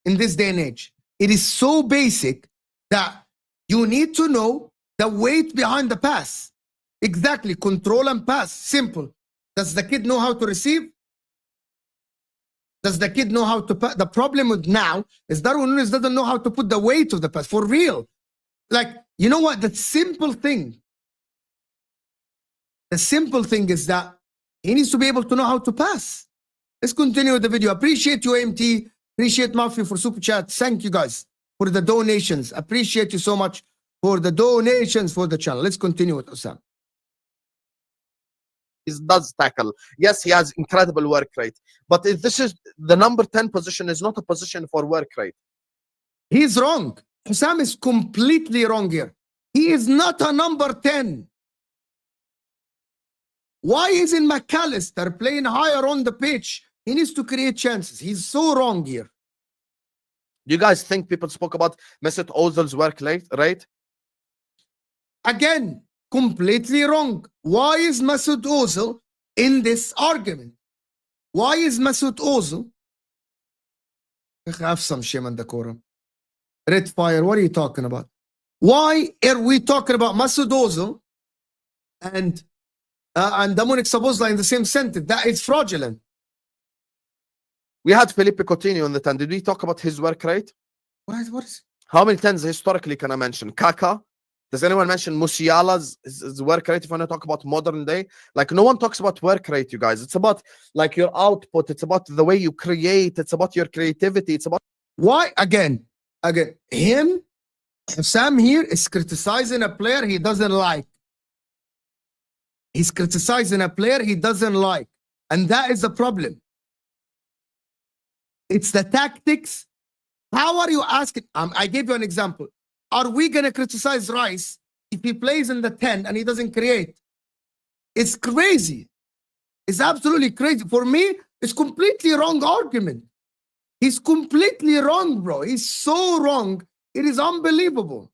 in this day and age. It is so basic that you need to know the weight behind the pass. Exactly, control and pass, simple. Does the kid know how to receive? Does the kid know how to pass? The problem with now is Darwin Nunes doesn't know how to put the weight of the pass, for real. Like, you know what, the simple thing is that he needs to be able to know how to pass. Let's continue with the video. Appreciate you, AMT. Appreciate Mafia for super chat. Thank you guys for the donations. Appreciate you so much for the donations for the channel. Let's continue with Husam. He does tackle. Yes, he has incredible work rate. But if this is the number 10 position, is not a position for work rate. He's wrong. Husam is completely wrong here. He is not a number 10. Why isn't McAllister playing higher on the pitch? He needs to create chances. He's so wrong here. Do you guys think people spoke about Mesut Ozil's work rate? Again, completely wrong. Why is Mesut Ozil in this argument? Why is Mesut Ozil? Have some shame on the quorum. Red Fire, what are you talking about? Why are we talking about Mesut Ozil and Dominic Szoboszlai in the same sentence? That is fraudulent. We had Felipe Coutinho in the 10. Did we talk about his work rate? What is? How many 10s historically can I mention? Kaka? Does anyone mention Musiala's his work rate if I want to talk about modern day? Like, no one talks about work rate, you guys. It's about like your output. It's about the way you create. It's about your creativity. It's about... Why? Again, Sam here is criticizing a player he doesn't like. He's criticizing a player he doesn't like. And that is the problem. It's the tactics. How are you asking? I gave you an example. Are we going to criticize Rice if he plays in the 10 and he doesn't create? It's crazy. It's absolutely crazy. For me, it's completely wrong argument. He's completely wrong, bro. He's so wrong. It is unbelievable.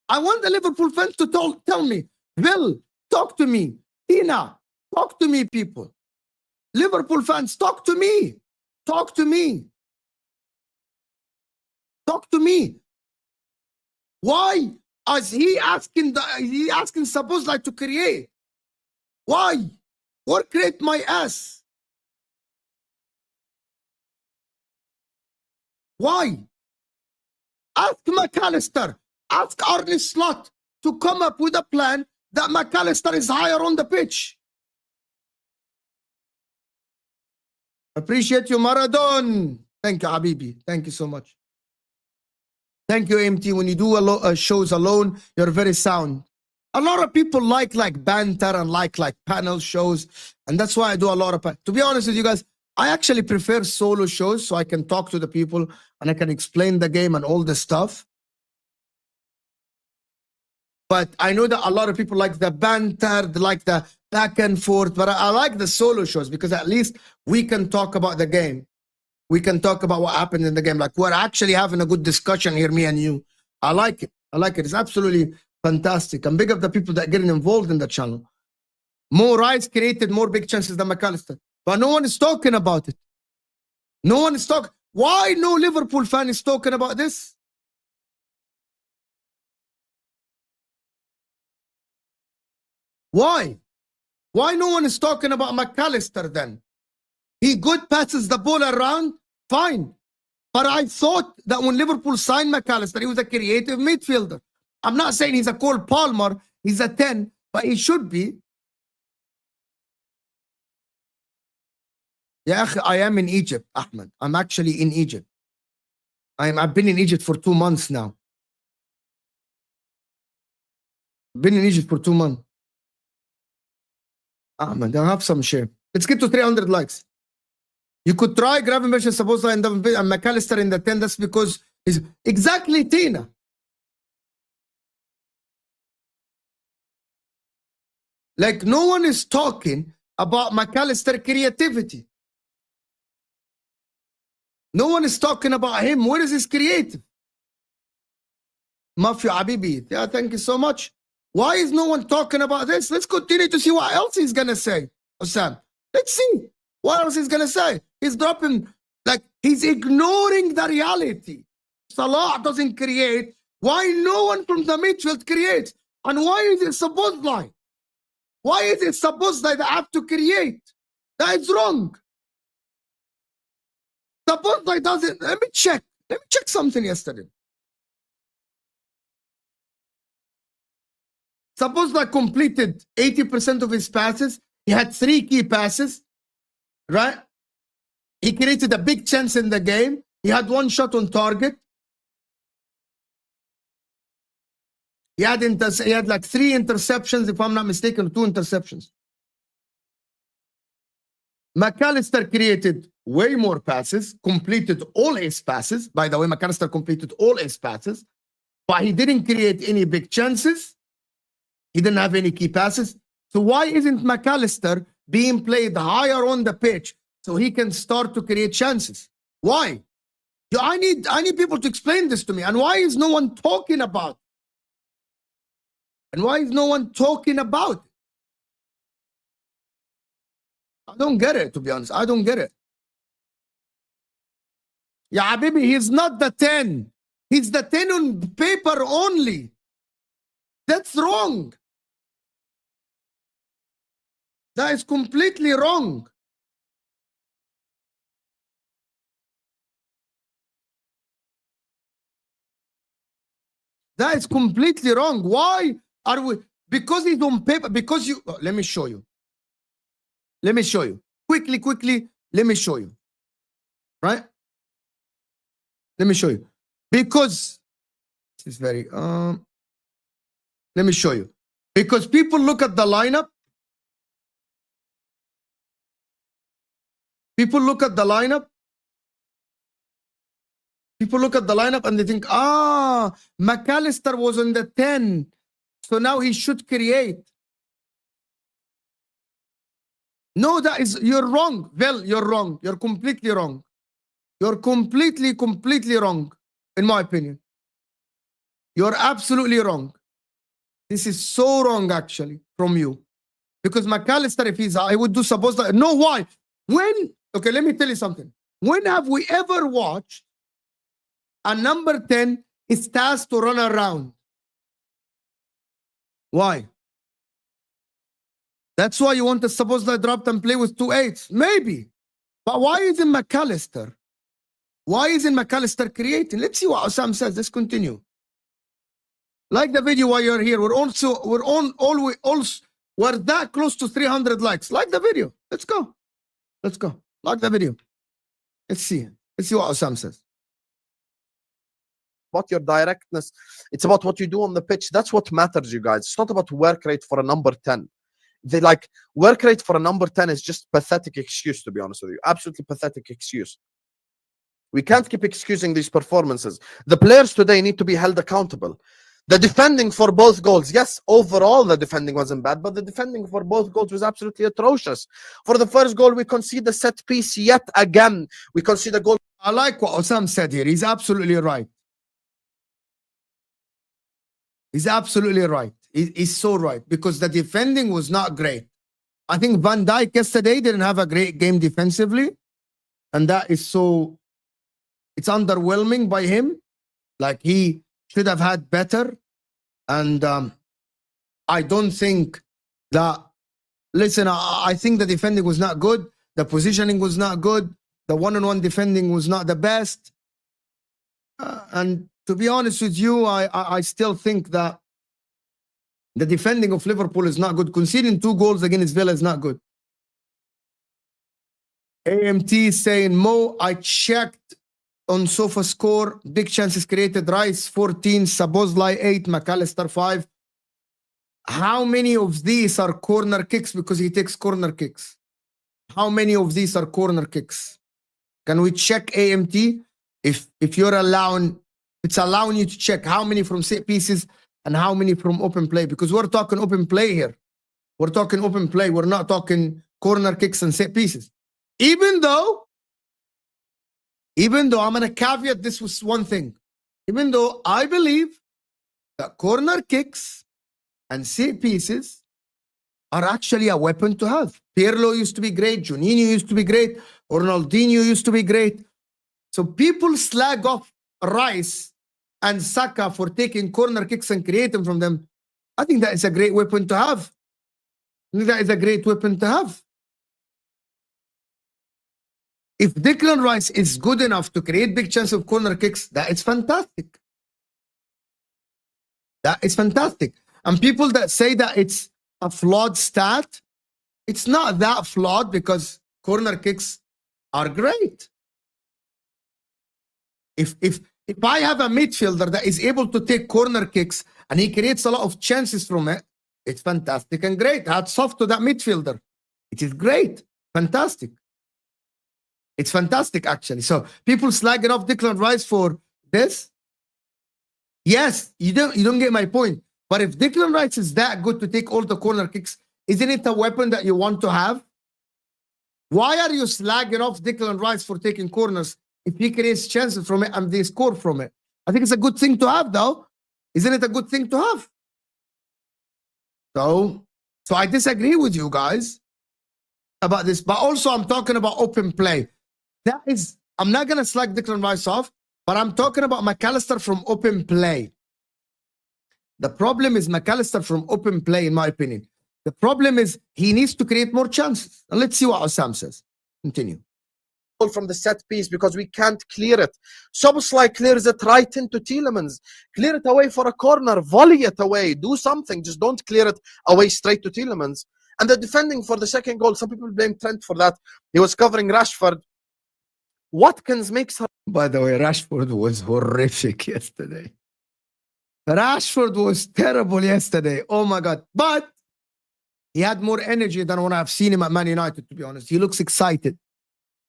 I want the Liverpool fans to tell me, Will, talk to me. Tina, talk to me, people. Liverpool fans, talk to me. Talk to me. Talk to me. Why is he asking Szoboszlai to create? Why? Or create my ass? Why? Ask McAllister. Ask Arne Slot to come up with a plan that McAllister is higher on the pitch. Appreciate you, Maradon. Thank you, Habibi. Thank you so much. Thank you, AMT. When you do shows alone, you're very sound. A lot of people like banter and like panel shows, and that's why I do a lot of. To be honest with you guys, I actually prefer solo shows so I can talk to the people and I can explain the game and all this stuff. But I know that a lot of people like the banter, they like the back and forth. But I like the solo shows because at least we can talk about the game. We can talk about what happened in the game. Like we're actually having a good discussion here, me and you. I like it. I like it. It's absolutely fantastic. I'm big of the people that getting involved in the channel. Mo Rice created more big chances than McAllister, but no one is talking about it. No one is talking. Why no Liverpool fan is talking about this? Why? Why no one is talking about McAllister then? He good passes the ball around, fine. But I thought that when Liverpool signed McAllister, he was a creative midfielder. I'm not saying he's a Cole Palmer, he's a 10, but he should be. Yeah, I am in Egypt, Ahmed. I'm actually in Egypt. I've been in Egypt for 2 months now. Been in Egypt for 2 months. Ahmed, I have some share. Let's get to 300 likes. You could try Gravenberch and Sabozla and McAllister in the 10. That's because he's exactly Tina. Like no one is talking about McAllister creativity. No one is talking about him. Where is his creative? Mafia Habibi. Yeah, thank you so much. Why is no one talking about this? Let's continue to see what else he's going to say, Husam. Let's see what else he's going to say. He's dropping, like, he's ignoring the reality. Salah doesn't create. Why no one from the midfield creates? And why is it supposed like? Why is it supposed that they have to create? That is wrong. Suppose like doesn't. Let me check something yesterday. Suppose like completed 80% of his passes. He had 3 key passes, right? He created a big chance in the game. He had 1 shot on target. He had like 3 interceptions, if I'm not mistaken, 2 interceptions. McAllister created way more passes, completed all his passes. By the way, McAllister completed all his passes, but he didn't create any big chances. He didn't have any key passes. So why isn't McAllister being played higher on the pitch so he can start to create chances? Why? I need people to explain this to me. And why is no one talking about it? And why is no one talking about it? I don't get it, to be honest. I don't get it. Yeah, Habibi, he's not the 10. He's the 10 on paper only. That's wrong. That is completely wrong. That is completely wrong. Why are we? Because he's on paper. Because you. Let me show you. Let me show you. Quickly. Let me show you. Right? Let me show you. Because this is very. Let me show you. Because people look at the lineup. People look at the lineup. People look at the lineup and they think, McAllister was on the 10. So now he should create. No, you're wrong. Well, you're wrong. You're completely wrong. You're completely wrong, in my opinion. You're absolutely wrong. This is so wrong, actually, from you. Because McAllister, if I would do suppose that. No, why? Okay, let me tell you something. When have we ever watched a number 10 is tasked to run around? Why? That's why you want to suppose that drop and play with 2 8s. Maybe. But why isn't McAllister? Why isn't McAllister creating? Let's see what Husam says. Let's continue. Like the video while you're here. We're that close to 300 likes. Like the video. Let's go. Like the video. Let's see what Husam says. About your directness. It's about what you do on the pitch. That's what matters, you guys. It's not about work rate for a number 10. They like work rate for a number 10 is just pathetic excuse, to be honest with you. Absolutely pathetic excuse. We can't keep excusing these performances. The players today need to be held accountable. The defending for both goals, yes, overall the defending wasn't bad, but the defending for both goals was absolutely atrocious. For the first goal, we concede the set piece yet again. We concede a goal. I like what Husam said here. He's absolutely right. He's absolutely right. He's so right, because the defending was not great. I think Van Dijk yesterday didn't have a great game defensively, and that is so, it's underwhelming by him. Like, he should have had better. And I don't think that, listen, I think the defending was not good. The positioning was not good. The one-on-one defending was not the best. And to be honest with you, I still think that the defending of Liverpool is not good. Conceding 2 goals against Villa is not good. AMT is saying, Mo, I checked on Sofa score. Big chances created. Rice 14, Sabozlai 8, McAllister 5. How many of these are corner kicks? Because he takes corner kicks. How many of these are corner kicks? Can we check AMT? If you're allowing, it's allowing you to check how many from set pieces and how many from open play, because we're talking open play here. We're talking open play. We're not talking corner kicks and set pieces. Even though I'm going to caveat this with one thing. Even though I believe that corner kicks and set pieces are actually a weapon to have. Pirlo used to be great. Juninho used to be great. Ronaldinho used to be great. So people slag off Rice and Saka for taking corner kicks and creating from them. I think that is a great weapon to have. I think that is a great weapon to have. If Declan Rice is good enough to create big chance of corner kicks, that is fantastic. That is fantastic. And people that say that it's a flawed stat, it's not that flawed, because corner kicks are great. If I have a midfielder that is able to take corner kicks and he creates a lot of chances from it, it's fantastic and great. Hats off to that midfielder. It is great. Fantastic. It's fantastic, actually. So people slagging off Declan Rice for this. Yes, you don't get my point. But if Declan Rice is that good to take all the corner kicks, isn't it a weapon that you want to have? Why are you slagging off Declan Rice for taking corners if he creates chances from it and they score from it? I think it's a good thing to have, though. Isn't it a good thing to have? So I disagree with you guys about this. But also, I'm talking about open play. That is, I'm not going to slag Declan Rice off, but I'm talking about McAllister from open play. The problem is McAllister from open play, in my opinion. The problem is he needs to create more chances. And let's see what Husam says. Continue. From the set piece, because we can't clear it. Szoboszlai clears it right into Tielemans. Clear it away for a corner. Volley it away. Do something. Just don't clear it away straight to Tielemans. And the defending for the second goal, some people blame Trent for that. He was covering Rashford. Watkins makes her. By the way, Rashford was horrific yesterday. Rashford was terrible yesterday. Oh my God. But he had more energy than when I've seen him at Man United, to be honest. He looks excited.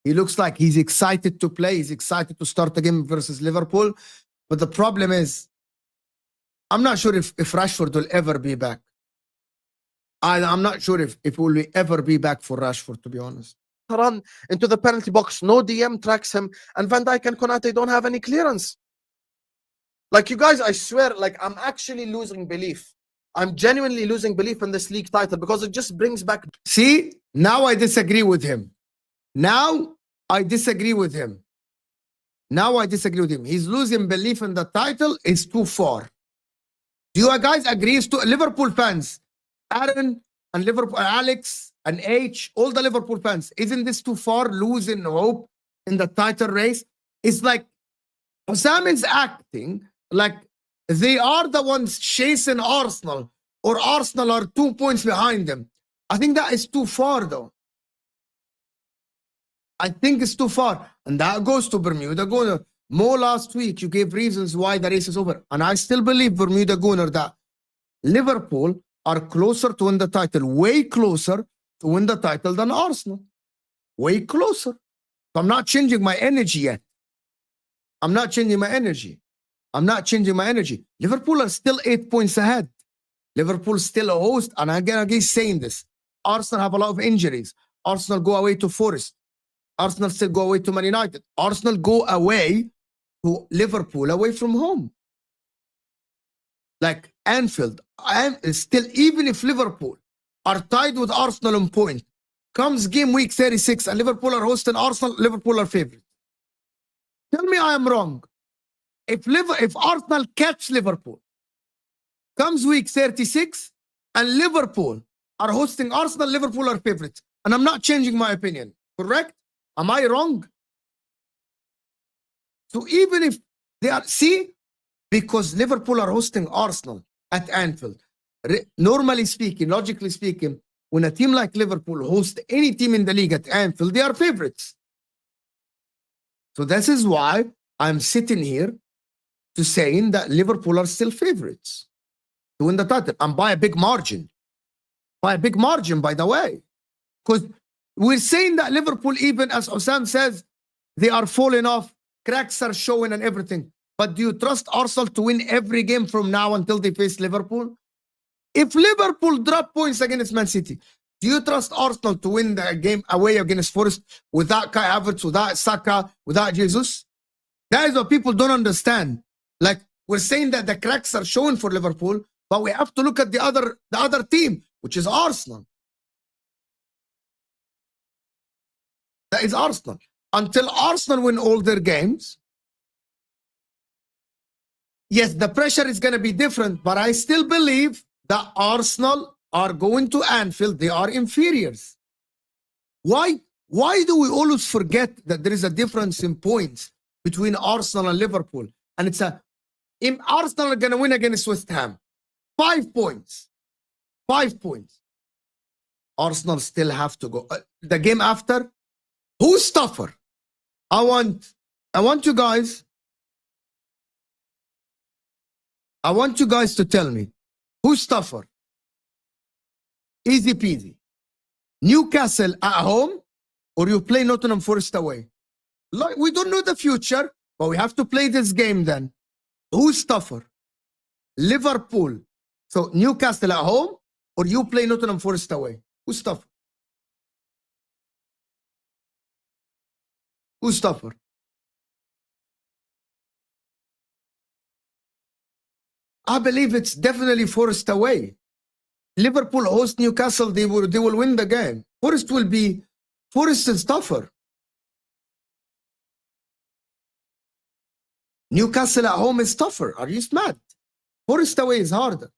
He looks like he's excited to play. He's excited to start the game versus Liverpool. But the problem is, I'm not sure if Rashford will ever be back. I'm not sure if will ever be back for Rashford, to be honest. Run into the penalty box. No DM tracks him. And Van Dijk and Konate don't have any clearance. Like, you guys, I swear, like, I'm actually losing belief. I'm genuinely losing belief in this league title, because it just brings back. See, now I disagree with him. Now I disagree with him. He's losing belief in the title. It's too far. Do you guys agree? To Liverpool fans, Aaron and Liverpool, Alex and H, all the Liverpool fans, isn't this too far? Losing hope in the title race? It's like Husam is acting like they are the ones chasing Arsenal, or Arsenal are 2 points behind them. I think that is too far, though. I think it's too far. And that goes to Bermuda Gunner. Mo, last week, you gave reasons why the race is over. And I still believe, Bermuda Gunner, that Liverpool are closer to win the title, way closer to win the title than Arsenal. Way closer. So I'm not changing my energy yet. I'm not changing my energy. I'm not changing my energy. Liverpool are still 8 points ahead. Liverpool still a host, and again saying this. Arsenal have a lot of injuries. Arsenal go away to Forest. Arsenal still go away to Man United. Arsenal go away to Liverpool away from home. Like Anfield, still, even if Liverpool are tied with Arsenal on point, comes game week 36 and Liverpool are hosting Arsenal, Liverpool are favorites. Tell me I am wrong. If Arsenal catch Liverpool, comes week 36 and Liverpool are hosting Arsenal, Liverpool are favorites. And I'm not changing my opinion. Correct? Am I wrong? So even if they are, see, because Liverpool are hosting Arsenal at Anfield, normally speaking, logically speaking, when a team like Liverpool hosts any team in the league at Anfield, they are favorites. So this is why I'm sitting here to saying that Liverpool are still favorites to win the title, and by a big margin. By a big margin, by the way. Because we're saying that Liverpool, even as Husam says, they are falling off, cracks are showing and everything. But do you trust Arsenal to win every game from now until they face Liverpool? If Liverpool drop points against Man City, do you trust Arsenal to win the game away against Forest without Kai Havertz, without Saka, without Jesus? That is what people don't understand. Like, we're saying that the cracks are showing for Liverpool, but we have to look at the other team, which is Arsenal. That is Arsenal. Until Arsenal win all their games, yes, the pressure is going to be different, but I still believe that Arsenal are going to Anfield. They are inferiors. Why do we always forget that there is a difference in points between Arsenal and Liverpool? And it's Arsenal are going to win against West Ham. 5 points. 5 points. Arsenal still have to go. The game after, who's tougher? I want you guys to tell me who's tougher. Easy peasy. Newcastle at home, or you play Nottingham Forest away? Like, we don't know the future, but we have to play this game then. Who's tougher? Liverpool. So Newcastle at home, or you play Nottingham Forest away? Who's tougher? Who's tougher? I believe it's definitely Forest away. Liverpool host Newcastle, they will win the game. Forest is tougher. Newcastle at home is tougher. Are you mad? Forest away is harder.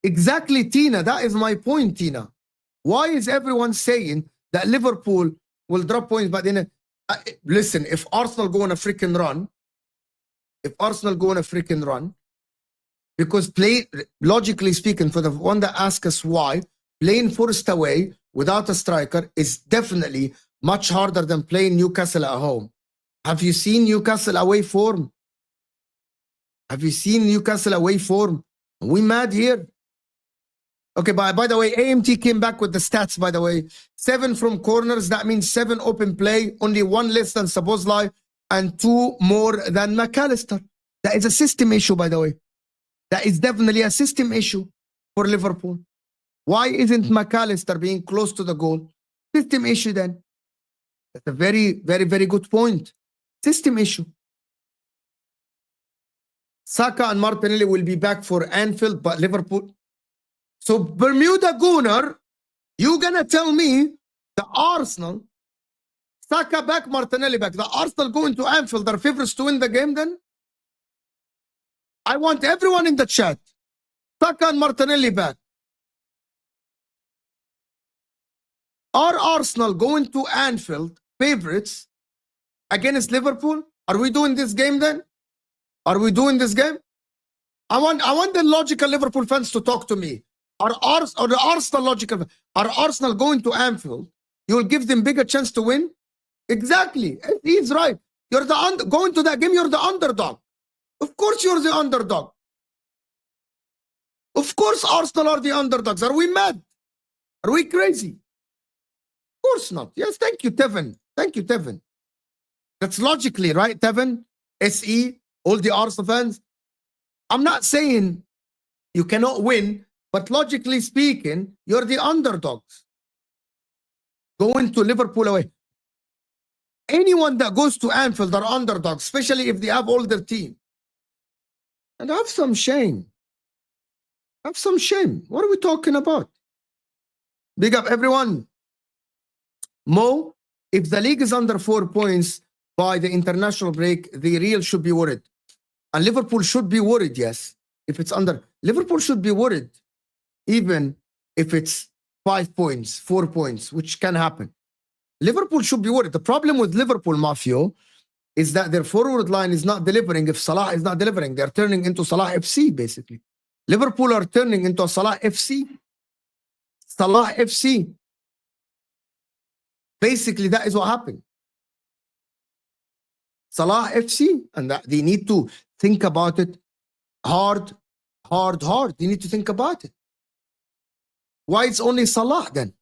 Exactly, Tina. That is my point, Tina. Why is everyone saying that Liverpool will drop points? But then, listen, if Arsenal go on a freaking run, because logically speaking, for the one that asks us why, playing Forest away without a striker is definitely much harder than playing Newcastle at home. Have you seen Newcastle away form? Are we mad here? Okay, by the way, AMT came back with the stats, by the way. 7 from corners, that means 7 open play, only 1 less than Szoboszlai, and 2 more than McAllister. That is a system issue, by the way. That is definitely a system issue for Liverpool. Why isn't McAllister being close to the goal? System issue then. That's a very, very, very good point. System issue. Saka and Martinelli will be back for Anfield, but Liverpool. So Bermuda Gooner, you gonna tell me the Arsenal, Saka back, Martinelli back, the Arsenal going to Anfield are favorites to win the game then? I want everyone in the chat. Saka and Martinelli back. Are Arsenal going to Anfield favorites against Liverpool? Are we doing this game then? Are we doing this game? I want the logical Liverpool fans to talk to me. Are Arsenal going to Anfield? You will give them bigger chance to win? Exactly. He's right. You're going to that game, you're the underdog. Of course you're the underdog. Of course Arsenal are the underdogs. Are we mad? Are we crazy? Of course not. Yes, thank you, Tevin. Thank you, Tevin. That's logically right, Tevin. SE. all the Arsenal fans, I'm not saying you cannot win, but logically speaking, you're the underdogs. Going to Liverpool away. Anyone that goes to Anfield are underdogs, especially if they have all their team. And have some shame. Have some shame. What are we talking about? Big up everyone. Mo, if the league is under 4 points by the international break, the Real should be worried. And Liverpool should be worried, yes. If it's under, Liverpool should be worried, even if it's 5 points, 4 points, which can happen. Liverpool should be worried. The problem with Liverpool, Mafio, is that their forward line is not delivering. If Salah is not delivering, they're turning into Salah FC, basically. Liverpool are turning into a Salah FC. Salah FC. Basically, that is what happened. Salah FC, and that they need to think about it hard. They need to think about it. Why it's only Salah then?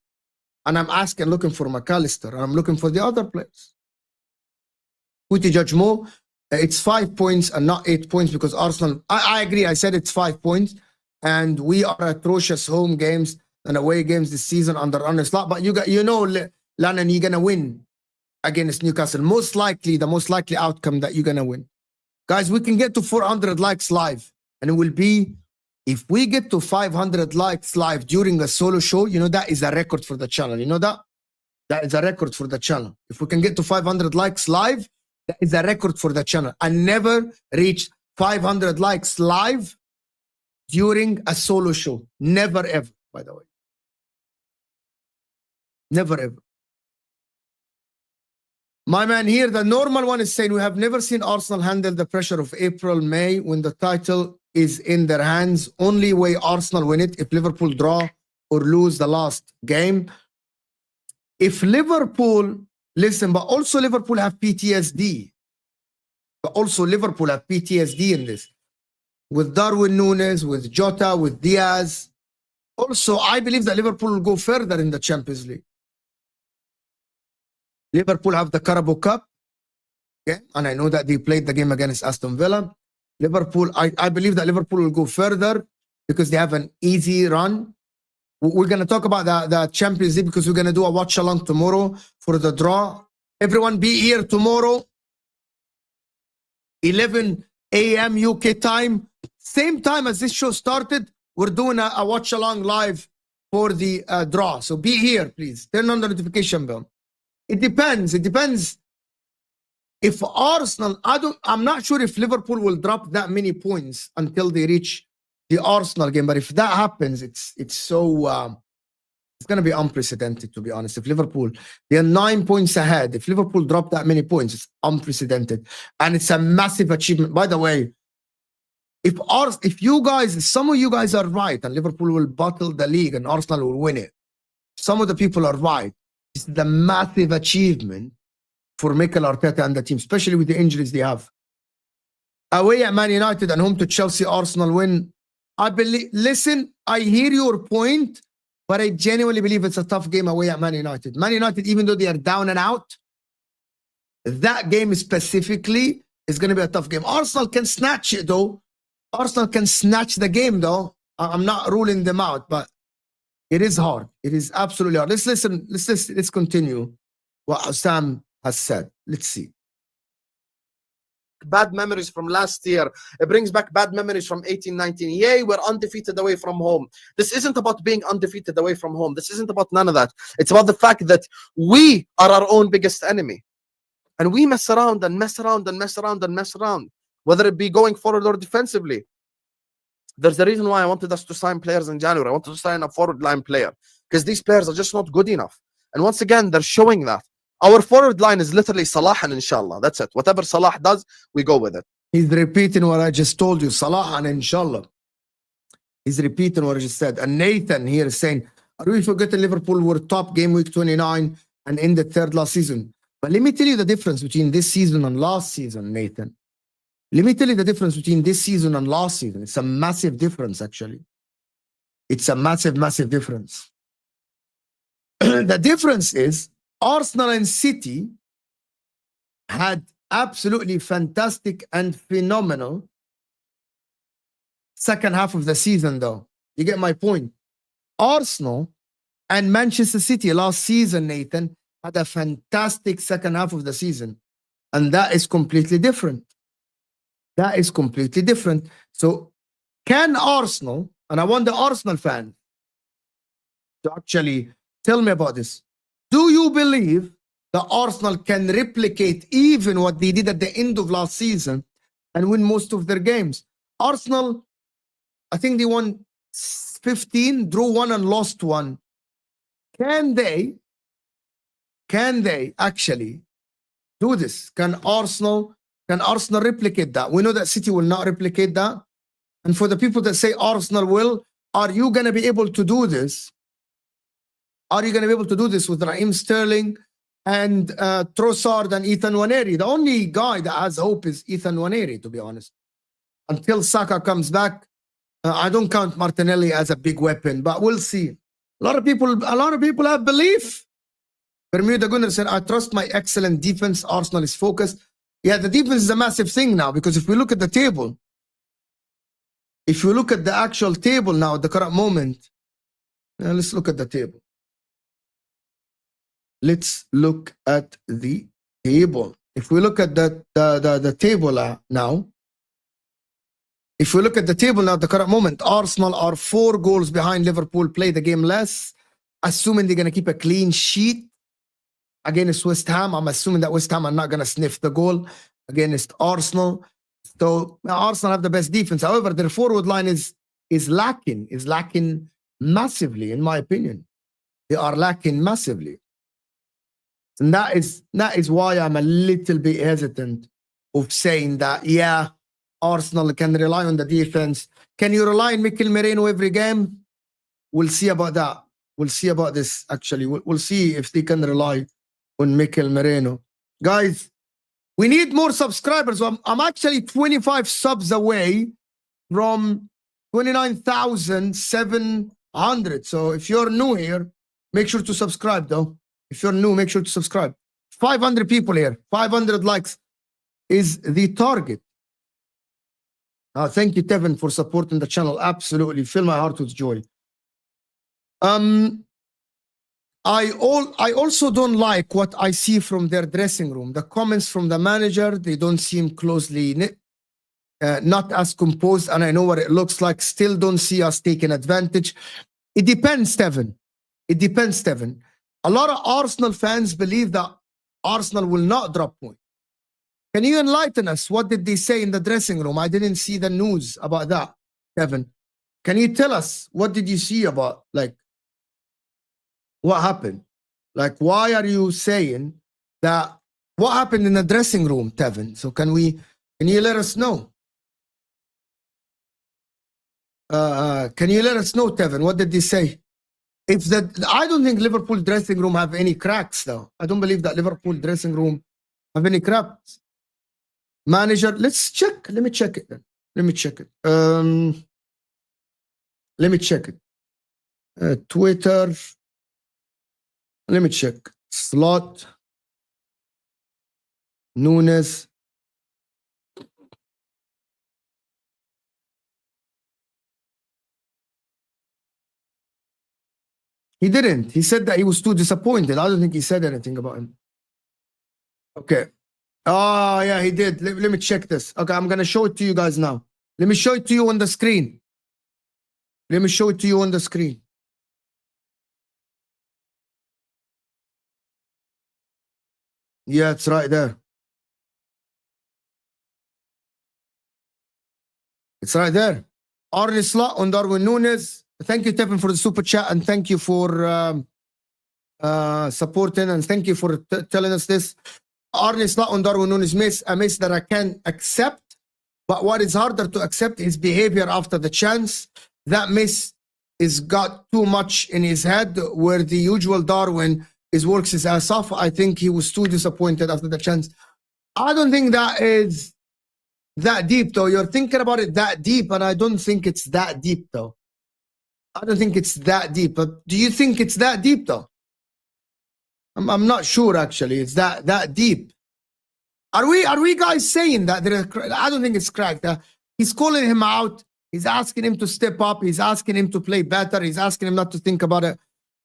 And I'm asking, looking for McAllister, and I'm looking for the other players. Kuti Judge Mo, it's 5 points and not 8 points because Arsenal, I agree, I said it's 5 points, and we are atrocious home games and away games this season under slot. But you know, Lannan, you're gonna win against Newcastle. The most likely outcome that you're gonna win. Guys, we can get to 400 likes live, and it will be, if we get to 500 likes live during a solo show, you know, that is a record for the channel. You know that? That is a record for the channel. If we can get to 500 likes live, that is a record for the channel. I never reached 500 likes live during a solo show. Never ever, by the way. Never ever. My man here, the normal one is saying, we have never seen Arsenal handle the pressure of April, May when the title is in their hands. Only way Arsenal win it if Liverpool draw or lose the last game. If Liverpool, listen, but also Liverpool have PTSD. But also Liverpool have PTSD in this. With Darwin Núñez, with Jota, with Diaz. Also, I believe that Liverpool will go further in the Champions League. Liverpool have the Carabao Cup. Okay? And I know that they played the game against Aston Villa. Liverpool, I believe that Liverpool will go further because they have an easy run. We're going to talk about the Champions League because we're going to do a watch along tomorrow for the draw. Everyone be here tomorrow, 11 a.m. UK time. Same time as this show started, we're doing a watch along live for the draw. So be here, please. Turn on the notification bell. It depends. It depends. If Arsenal, I'm not sure if Liverpool will drop that many points until they reach the Arsenal game. But if that happens, it's so it's going to be unprecedented, to be honest. If Liverpool, they're 9 points ahead. If Liverpool drop that many points, it's unprecedented, and it's a massive achievement. By the way, if you guys, some of you guys are right, and Liverpool will bottle the league and Arsenal will win it. Some of the people are right. It's the massive achievement for Mikel Arteta and the team, especially with the injuries they have. Away at Man United and home to Chelsea, Arsenal win. I believe. Listen, I hear your point, but I genuinely believe it's a tough game away at Man United. Man United, even though they are down and out, that game specifically is going to be a tough game. Arsenal can snatch it, though. Arsenal can snatch the game, though. I'm not ruling them out, but it is hard. It is absolutely hard. Let's listen. Let's continue what Husam has said. Let's see. Bad memories from last year. It brings back bad memories from 18-19. Yay, we're undefeated away from home. This isn't about being undefeated away from home. This isn't about none of that. It's about the fact that we are our own biggest enemy. And we mess around and mess around and mess around and mess around, whether it be going forward or defensively. There's a reason why I wanted us to sign players in January. I wanted to sign a forward line player because these players are just not good enough. And once again, they're showing that. Our forward line is literally Salah and Inshallah. That's it. Whatever Salah does, we go with it. He's repeating what I just told you. Salah and Inshallah. He's repeating what I just said. And Nathan here is saying, are we forgetting Liverpool were top game week 29 and ended third last season? But let me tell you the difference between this season and last season, Nathan. Let me tell you the difference between this season and last season. It's a massive difference, actually. It's a massive, massive difference. The difference is Arsenal and City had absolutely fantastic and phenomenal second half of the season, though. You get my point. Arsenal and Manchester City last season, Nathan, had a fantastic second half of the season. And that is completely different. That is completely different. So, can Arsenal, and I want the Arsenal fan to actually tell me about this. Do you believe that Arsenal can replicate even what they did at the end of last season and win most of their games? Arsenal, I think they won 15, drew 1 and lost 1. Can they actually do this? Can Arsenal replicate that? We know that City will not replicate that. And for the people that say Arsenal will, are you going to be able to do this? Are you going to be able to do this with Raheem Sterling and Trossard and Ethan Nwaneri? The only guy that has hope is Ethan Nwaneri, to be honest. Until Saka comes back, I don't count Martinelli as a big weapon, but we'll see. A lot of people have belief. Bermuda Gunnar said, I trust my excellent defense. Arsenal is focused. Yeah, the defense is a massive thing now, because if we look at the table, if you look at the actual table now at the current moment, let's look at the table. Let's look at the table. If we look at the table now, if we look at the table now at the current moment, Arsenal are 4 goals behind Liverpool, play the game less, assuming they're going to keep a clean sheet against West Ham. I'm assuming that West Ham are not going to sniff the goal against Arsenal. So Arsenal have the best defense. However, their forward line is lacking massively, in my opinion. They are lacking massively. And that is why I'm a little bit hesitant of saying that, yeah, Arsenal can rely on the defense. Can you rely on Mikel Merino every game? We'll see about that. We'll see about this, actually. We'll see if they can rely on Mikel Merino. Guys, we need more subscribers. I'm actually 25 subs away from 29,700. So if you're new here, make sure to subscribe, though. If you're new, make sure to subscribe. 500 people here. 500 likes is the target. Thank you, Tevin, for supporting the channel. Absolutely. Fill my heart with joy. I also don't like what I see from their dressing room. The comments from the manager, they don't seem closely knit, not as composed, and I know what it looks like. Still don't see us taking advantage. It depends, Tevin. It depends, Tevin. A lot of Arsenal fans believe that Arsenal will not drop points. Can you enlighten us? What did they say in the dressing room? I didn't see the news about that, Kevin. Can you tell us, what did you see about, like, what happened? Like, why are you saying that? What happened in the dressing room, Tevin? So can you let us know? Can you let us know, Tevin? What did they say? I don't think Liverpool dressing room have any cracks, though. I don't believe that Liverpool dressing room have any cracks. Manager, let's check. Let me check it then. Let me check it. Let me check it. Twitter. Let me check. Slot. Nunes. He didn't. He said that he was too disappointed. I don't think he said anything about him. Okay. Oh, yeah, he did. Let me check this. Okay, I'm going to show it to you guys now. Let me show it to you on the screen. Let me show it to you on the screen. Yeah, it's right there. It's right there. Arne Slot on Darwin Nunes. Thank you, Tevin, for the super chat, and thank you for supporting, and thank you for telling us this. Arne Slot on Darwin Nunes miss, a miss that I can accept, but what is harder to accept is behavior after the chance. That miss is got too much in his head, where the usual Darwin works his ass off. I think he was too disappointed after the chance. I don't think that is that deep, though. You're thinking about it that deep, and I don't think it's that deep, though. I don't think it's that deep. But do you think it's that deep, though? I'm not sure, actually. It's that deep. Are we guys saying that I don't think it's cracked. He's calling him out. He's asking him to step up. He's asking him to play better. He's asking him not to think about it.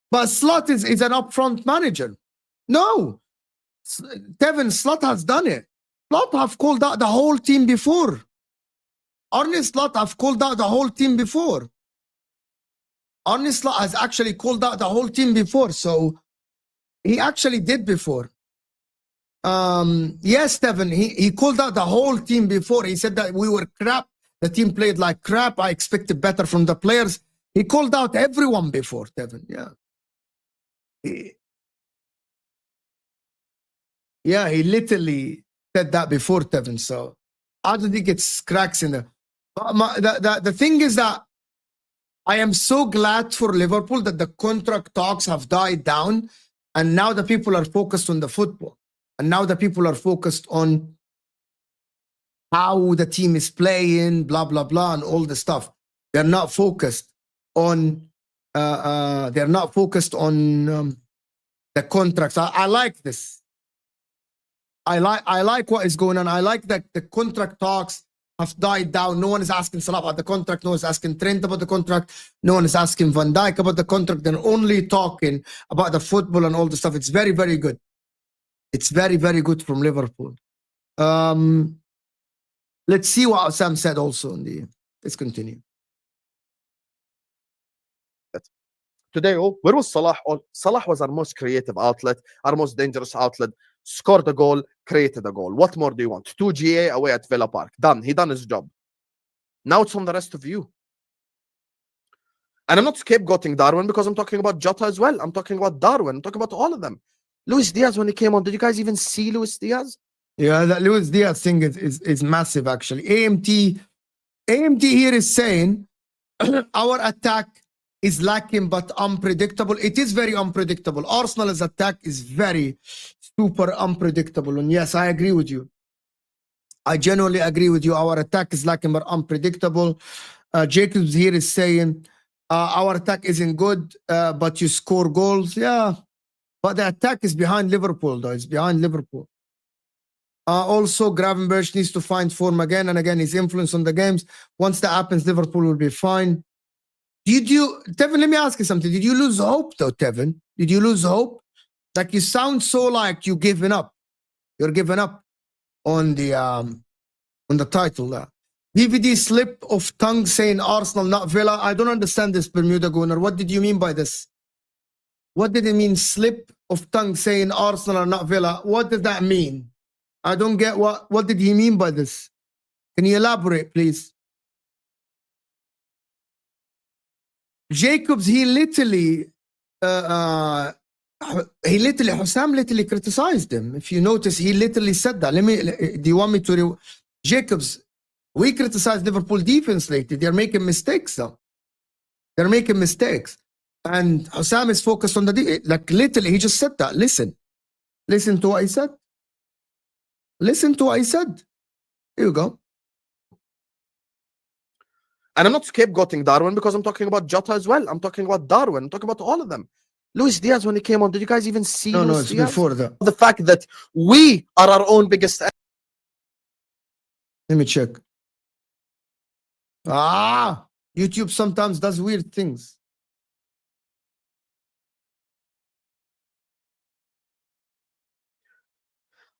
But Slot is an upfront manager. No, Tevin, Slot has done it. Slot have called out the whole team before. Arne Slot have called out the whole team before. Arne Slot has actually called out the whole team before. So he actually did before. Yes, Tevin, he called out the whole team before. He said that we were crap. The team played like crap. I expected better from the players. He called out everyone before, Tevin. Yeah. He literally said that before, Tevin. So I don't think it's cracks in there. But the thing is that I am so glad for Liverpool that the contract talks have died down, and now the people are focused on the football, and now the people are focused on how the team is playing, blah blah blah, and all the stuff. They're not focused on. They're not focused on the contracts. I like this. I like what is going on. I like that the contract talks have died down. No one is asking Salah about the contract. No one is asking Trent about the contract. No one is asking Van Dijk about the contract. They're only talking about the football and all the stuff. It's very, very good. It's very, very good from Liverpool. Let's see what Sam said also in the. Let's continue. Today, where was Salah? Salah was our most creative outlet, our most dangerous outlet. Scored a goal, created a goal. What more do you want? 2 GA away at Villa Park. Done. He done his job. Now it's on the rest of you. And I'm not scapegoating Darwin because I'm talking about Jota as well. I'm talking about Darwin. I'm talking about all of them. Luis Diaz, when he came on, did you guys even see Luis Diaz? Yeah, that Luis Diaz thing is massive, actually. AMT here is saying our attack is lacking but unpredictable. It is very unpredictable. Arsenal's attack is very super unpredictable. And yes, I agree with you. I genuinely agree with you. Our attack is lacking but unpredictable. Jacobs here is saying our attack isn't good, but you score goals. Yeah, but the attack is behind Liverpool, though. It's behind Liverpool. Also, Gravenberch needs to find form again and again. His influence on the games. Once that happens, Liverpool will be fine. Tevin, let me ask you something. Did you lose hope, though, Tevin? Did you lose hope? Like, you sound so like you giving up. You're giving up on the title there. DVD slip of tongue saying Arsenal, not Villa. I don't understand this, Bermuda Gunner. What did you mean by this? What did it mean, slip of tongue saying Arsenal, not Villa? What did that mean? I don't get what did he mean by this? Can you elaborate, please? Jacobs, Husam literally criticized him. If you notice, he literally said that. Do you want me to? Jacobs, we criticized Liverpool defense lately. They're making mistakes, though. They're making mistakes. And Husam is focused on like literally, he just said that. Listen to what he said. Listen to what he said. Here you go. And I'm not scapegoating Darwin because I'm talking about Jota as well. I'm talking about Darwin. I'm talking about all of them. Luis Diaz, when he came on, did you guys even see Luis No, it's Diaz? before that. The fact that we are our own biggest. Let me check. YouTube sometimes does weird things.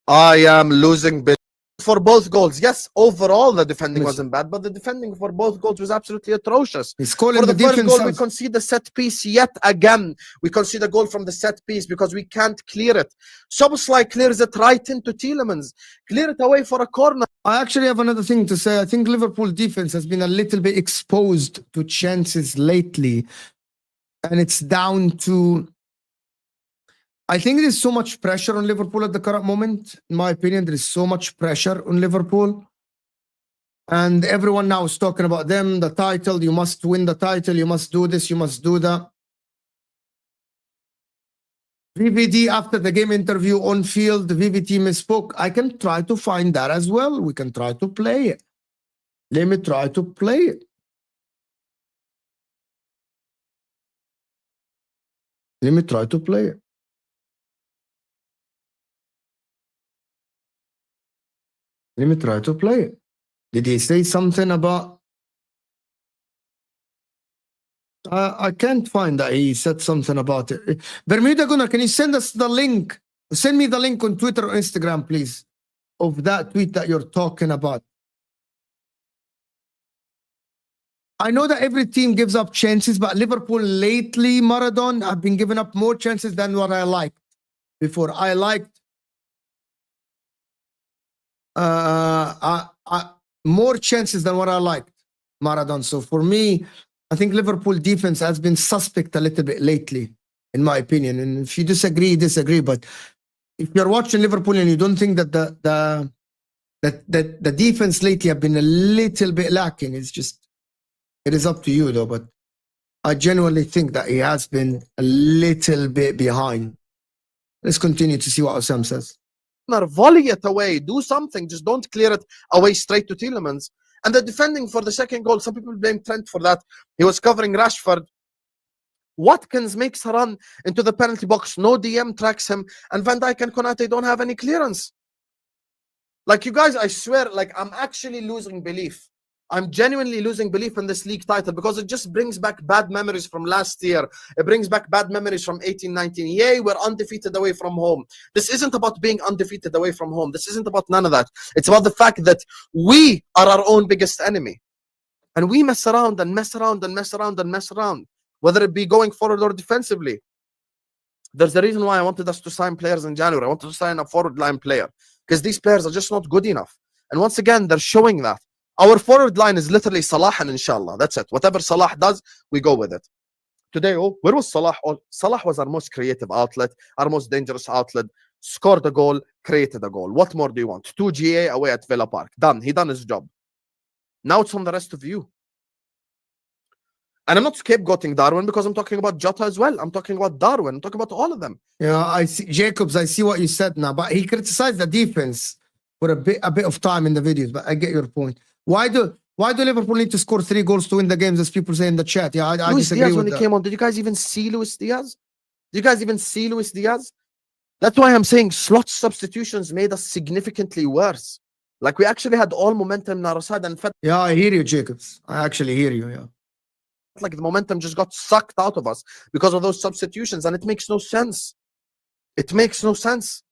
I am losing for both goals. Yes, overall the defending wasn't bad, but the defending for both goals was absolutely atrocious. He's calling For the first defense goal, we concede the set piece yet again. We concede a goal from the set piece because we can't clear it. Szoboszlai clears it right into Tielemans. Clear it away for a corner. I actually have another thing to say. I think Liverpool defense has been a little bit exposed to chances lately. And it's down to... I think there's so much pressure on Liverpool at the current moment. In my opinion, there is so much pressure on Liverpool. And everyone now is talking about them, the title. You must win the title. You must do this. You must do that. VVD, after the game interview on field, VVT misspoke. I can try to find that as well. We can try to play it. Let me try to play it. Let me try to play it. Let me try to play it. Did he say something about? I can't find that he said something about it. Bermuda Gunnar, can you send us the link? Send me the link on Twitter or Instagram, please, of that tweet that you're talking about. I know that every team gives up chances, but Liverpool lately, Maradon, have been giving up more chances than what I liked before. I liked more chances than what I liked, Maradon. So for me, I think Liverpool defense has been suspect a little bit lately, in my opinion. And if you disagree, disagree. But if you're watching Liverpool and you don't think that the defense lately have been a little bit lacking, it is up to you though. But I genuinely think that he has been a little bit behind. Let's continue to see what Husam says. Volley it away, do something, just don't clear it away straight to Tielemans. And the defending for the second goal, some people blame Trent for that. He was covering Rashford. Watkins makes a run into the penalty box, no DM tracks him, and Van Dijk and Konate don't have any clearance. Like, you guys, I swear, like, I'm actually losing belief. I'm genuinely losing belief in this league title because it just brings back bad memories from last year. It brings back bad memories from 18-19. Yay, we're undefeated away from home. This isn't about being undefeated away from home. This isn't about none of that. It's about the fact that we are our own biggest enemy. And we mess around and mess around and mess around and mess around, whether it be going forward or defensively. There's the reason why I wanted us to sign players in January. I wanted to sign a forward line player because these players are just not good enough. And once again, they're showing that. Our forward line is literally Salah and Inshallah. That's it. Whatever Salah does, we go with it. Today, where was Salah? Salah was our most creative outlet, our most dangerous outlet. Scored a goal, created a goal. What more do you want? 2 GA away at Villa Park. Done. He done his job. Now it's on the rest of you. And I'm not scapegoating Darwin because I'm talking about Jota as well. I'm talking about Darwin. I'm talking about all of them. Yeah, I see, Jacobs. I see what you said now, but he criticized the defense for a bit of time in the videos. But I get your point. Why do Liverpool need to score 3 goals to win the games, as people say in the chat? Yeah, I Luis disagree Diaz, with when that. he came on, did you guys even see Luis Diaz? Did you guys even see Luis Diaz? That's why I'm saying slot substitutions made us significantly worse. Like, we actually had all momentum in our side and felt Yeah, I hear you, Jacobs. I actually hear you. Yeah. like the momentum just got sucked out of us because of those substitutions, and it makes no sense. It makes no sense.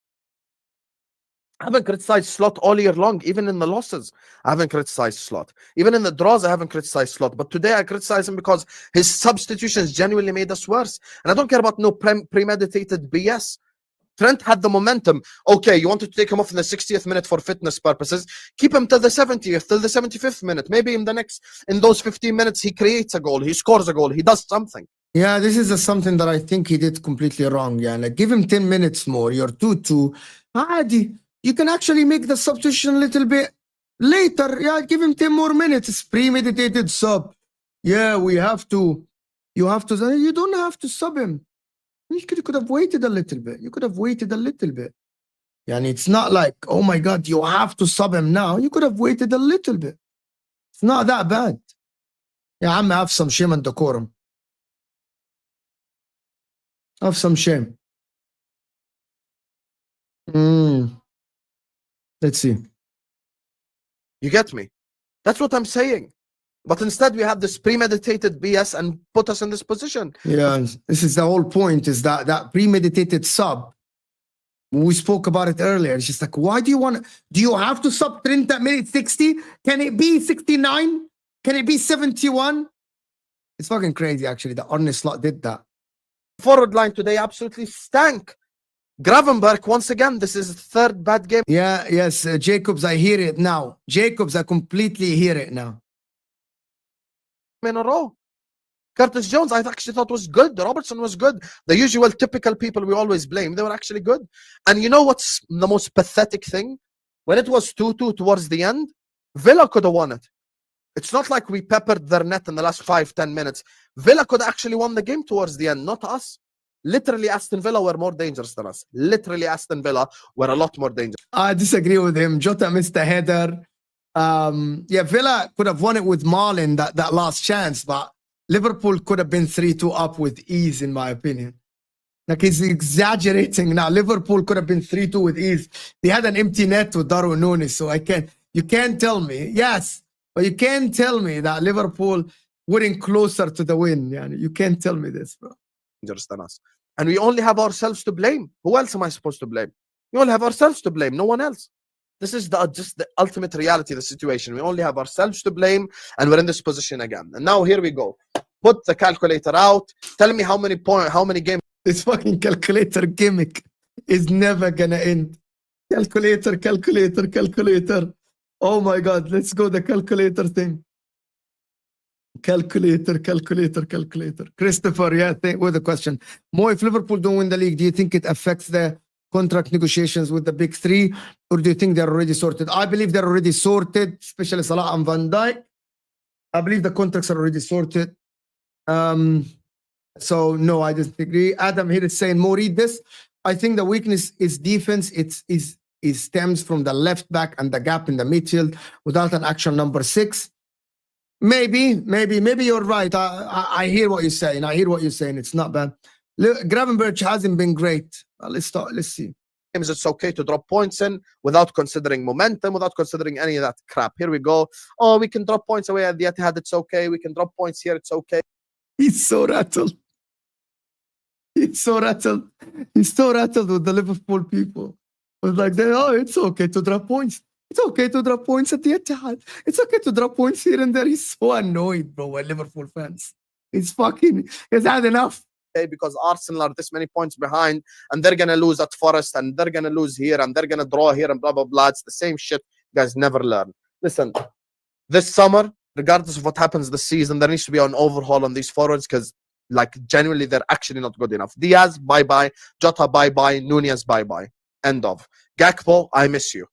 I haven't criticized Slot all year long, even in the losses. I haven't criticized Slot. Even in the draws, I haven't criticized Slot. But today I criticize him because his substitutions genuinely made us worse. And I don't care about no premeditated BS. Trent had the momentum. Okay, you wanted to take him off in the 60th minute for fitness purposes. Keep him till the 70th, till the 75th minute. Maybe in those 15 minutes, he creates a goal, he scores a goal, he does something. Yeah, this is something that I think he did completely wrong. Yeah, like give him 10 minutes more. You're 2-2. Adi, you can actually make the substitution a little bit later. Yeah, give him 10 more minutes. It's premeditated sub. Yeah, you don't have to sub him. You could have waited a little bit. You could have waited a little bit. Yeah, and it's not like, oh my God, you have to sub him now. You could have waited a little bit. It's not that bad. Yeah, I'm have some shame and decorum. Have some shame. Let's see. You get me? That's what I'm saying. But instead, we have this premeditated BS and put us in this position. Yeah, this is the whole point, is that premeditated sub. We spoke about it earlier. It's just like, why do you have to sub Trent at minute 60? Can it be 69? Can it be 71? It's fucking crazy, actually. The Arne Slot did that. Forward line today absolutely stank. Gravenberg, once again, this is his 3rd bad game. Yeah, yes, Jacobs, I hear it now. Jacobs, I completely hear it now. In a row. Curtis Jones, I actually thought was good. Robertson was good. The usual typical people we always blame, they were actually good. And you know what's the most pathetic thing? When it was 2-2 towards the end, Villa could have won it. It's not like we peppered their net in the last 5-10 minutes. Villa could have actually won the game towards the end, not us. Literally, Aston Villa were more dangerous than us. Literally, Aston Villa were a lot more dangerous. I disagree with him. Jota missed the header. Yeah, Villa could have won it with Marlin, that last chance, but Liverpool could have been 3-2 up with ease, in my opinion. Like he's exaggerating now. Liverpool could have been 3-2 with ease. They had an empty net with Darwin Núñez, so you can't tell me. Yes, but you can't tell me that Liverpool weren't closer to the win. Yani. You can't tell me this, bro. Dangerous than us. And we only have ourselves to blame. Who else am I supposed to blame? We only have ourselves to blame, no one else. This is just the ultimate reality of the situation. We only have ourselves to blame, and we're in this position again. And now here we go. Put the calculator out. Tell me how many games. This fucking calculator gimmick is never gonna end. Calculator. Oh my God, let's go the calculator thing. Calculator. Christopher, yeah, with the question. Mo, if Liverpool don't win the league, do you think it affects the contract negotiations with the big three, or do you think they're already sorted? I believe they're already sorted, especially Salah and Van Dijk. I believe the contracts are already sorted. So no, I disagree. Adam here is saying, Mo, read this. I think the weakness is defense. It stems from the left back and the gap in the midfield without an actual number 6. Maybe you're right. I hear what you're saying. It's not bad. Gravenberch hasn't been great. Let's see. It's okay to drop points in without considering momentum, without considering any of that crap. Here we go. Oh, we can drop points away at the Etihad. It's okay. We can drop points here. It's okay. He's so rattled. He's so rattled with the Liverpool people. It's like, it's okay to drop points. It's okay to drop points at the Etihad. It's okay to drop points here and there. He's so annoyed, bro, with Liverpool fans. He's had enough. Because Arsenal are this many points behind, and they're gonna lose at Forest, and they're gonna lose here, and they're gonna draw here, and blah blah blah. It's the same shit. You guys never learn. Listen, this summer, regardless of what happens this season, there needs to be an overhaul on these forwards, because like genuinely they're actually not good enough. Diaz, bye bye. Jota, bye bye. Nunez, bye bye. End of. Gakpo, I miss you.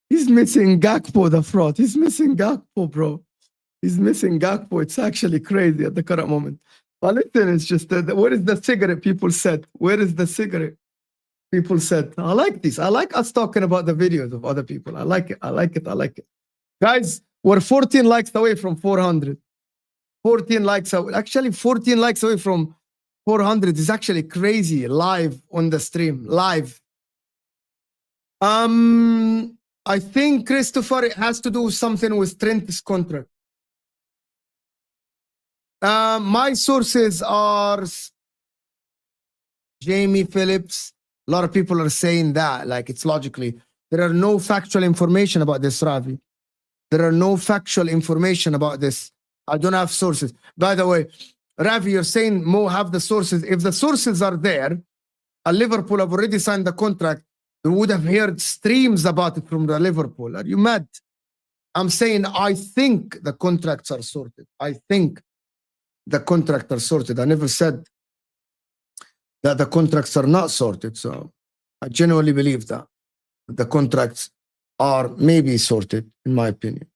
He's missing Gakpo, the fraud. He's missing Gakpo, bro. He's missing Gakpo. It's actually crazy at the current moment. But listen, it's just, where is the cigarette, people said? Where is the cigarette? People said. I like this. I like us talking about the videos of other people. I like it. Guys, we're 14 likes away from 400. 14 likes away. Actually, 14 likes away from 400 is actually crazy. Live on the stream. Live. I think, Christopher, it has to do something with Trent's contract. My sources are Jamie Phillips. A lot of people are saying that, like, it's logically. There are no factual information about this, Ravi. There are no factual information about this. I don't have sources. By the way, Ravi, you're saying Mo have the sources. If the sources are there, and Liverpool have already signed the contract, we would have heard streams about it from the Liverpool. Are you mad? I'm saying I think the contracts are sorted. I think the contracts are sorted. I never said that the contracts are not sorted. So I genuinely believe that the contracts are maybe sorted, in my opinion.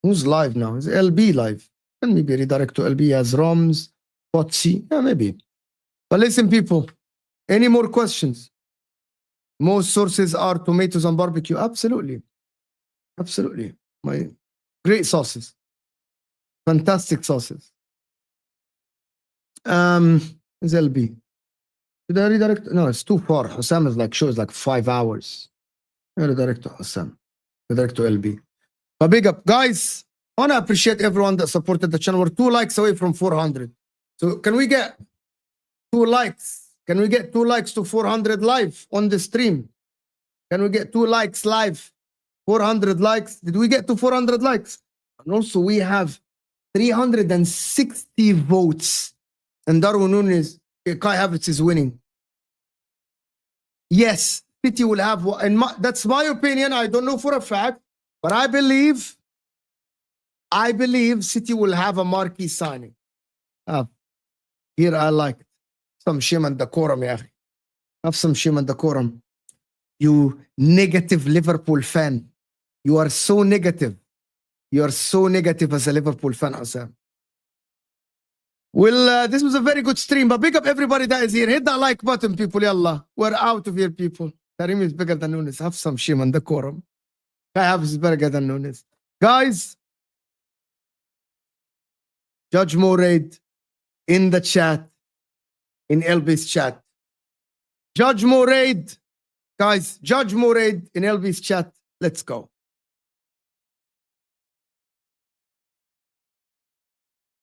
Who's live now? Is LB live? Can maybe redirect to LB as Roms, Potsi? Yeah, maybe. But listen, people, any more questions? Most sources are tomatoes and barbecue. Absolutely. My great sauces. Fantastic sauces. Is LB. Should I redirect? No, it's too far. Husam is like, shows like 5 hours. I redirect to Husam. Redirect to LB. But big up. Guys, I want to appreciate everyone that supported the channel. We're 2 likes away from 400. So can we get 2 likes? Can we get 2 likes to 400 live on the stream? Can we get 2 likes live? 400 likes. Did we get to 400 likes? And also we have 360 votes. And Darwin Núñez, Kai Havertz is winning. Yes, City will have one. And that's my opinion. I don't know for a fact. But I believe City will have a marquee signing. Here I like some shame and decorum, yeah. Have some shame and decorum. You negative Liverpool fan. You are so negative. You are so negative as a Liverpool fan, Husam. Well, this was a very good stream, but big up everybody that is here. Hit that like button, people. Yallah. We're out of here, people. Karim is bigger than Núñez. Have some shame and decorum. Kai Havertz is bigger than Núñez. Guys, Judge Moraid in the chat. in LB's chat. Judge Moraid, guys, Judge Moraid in LB's chat. Let's go.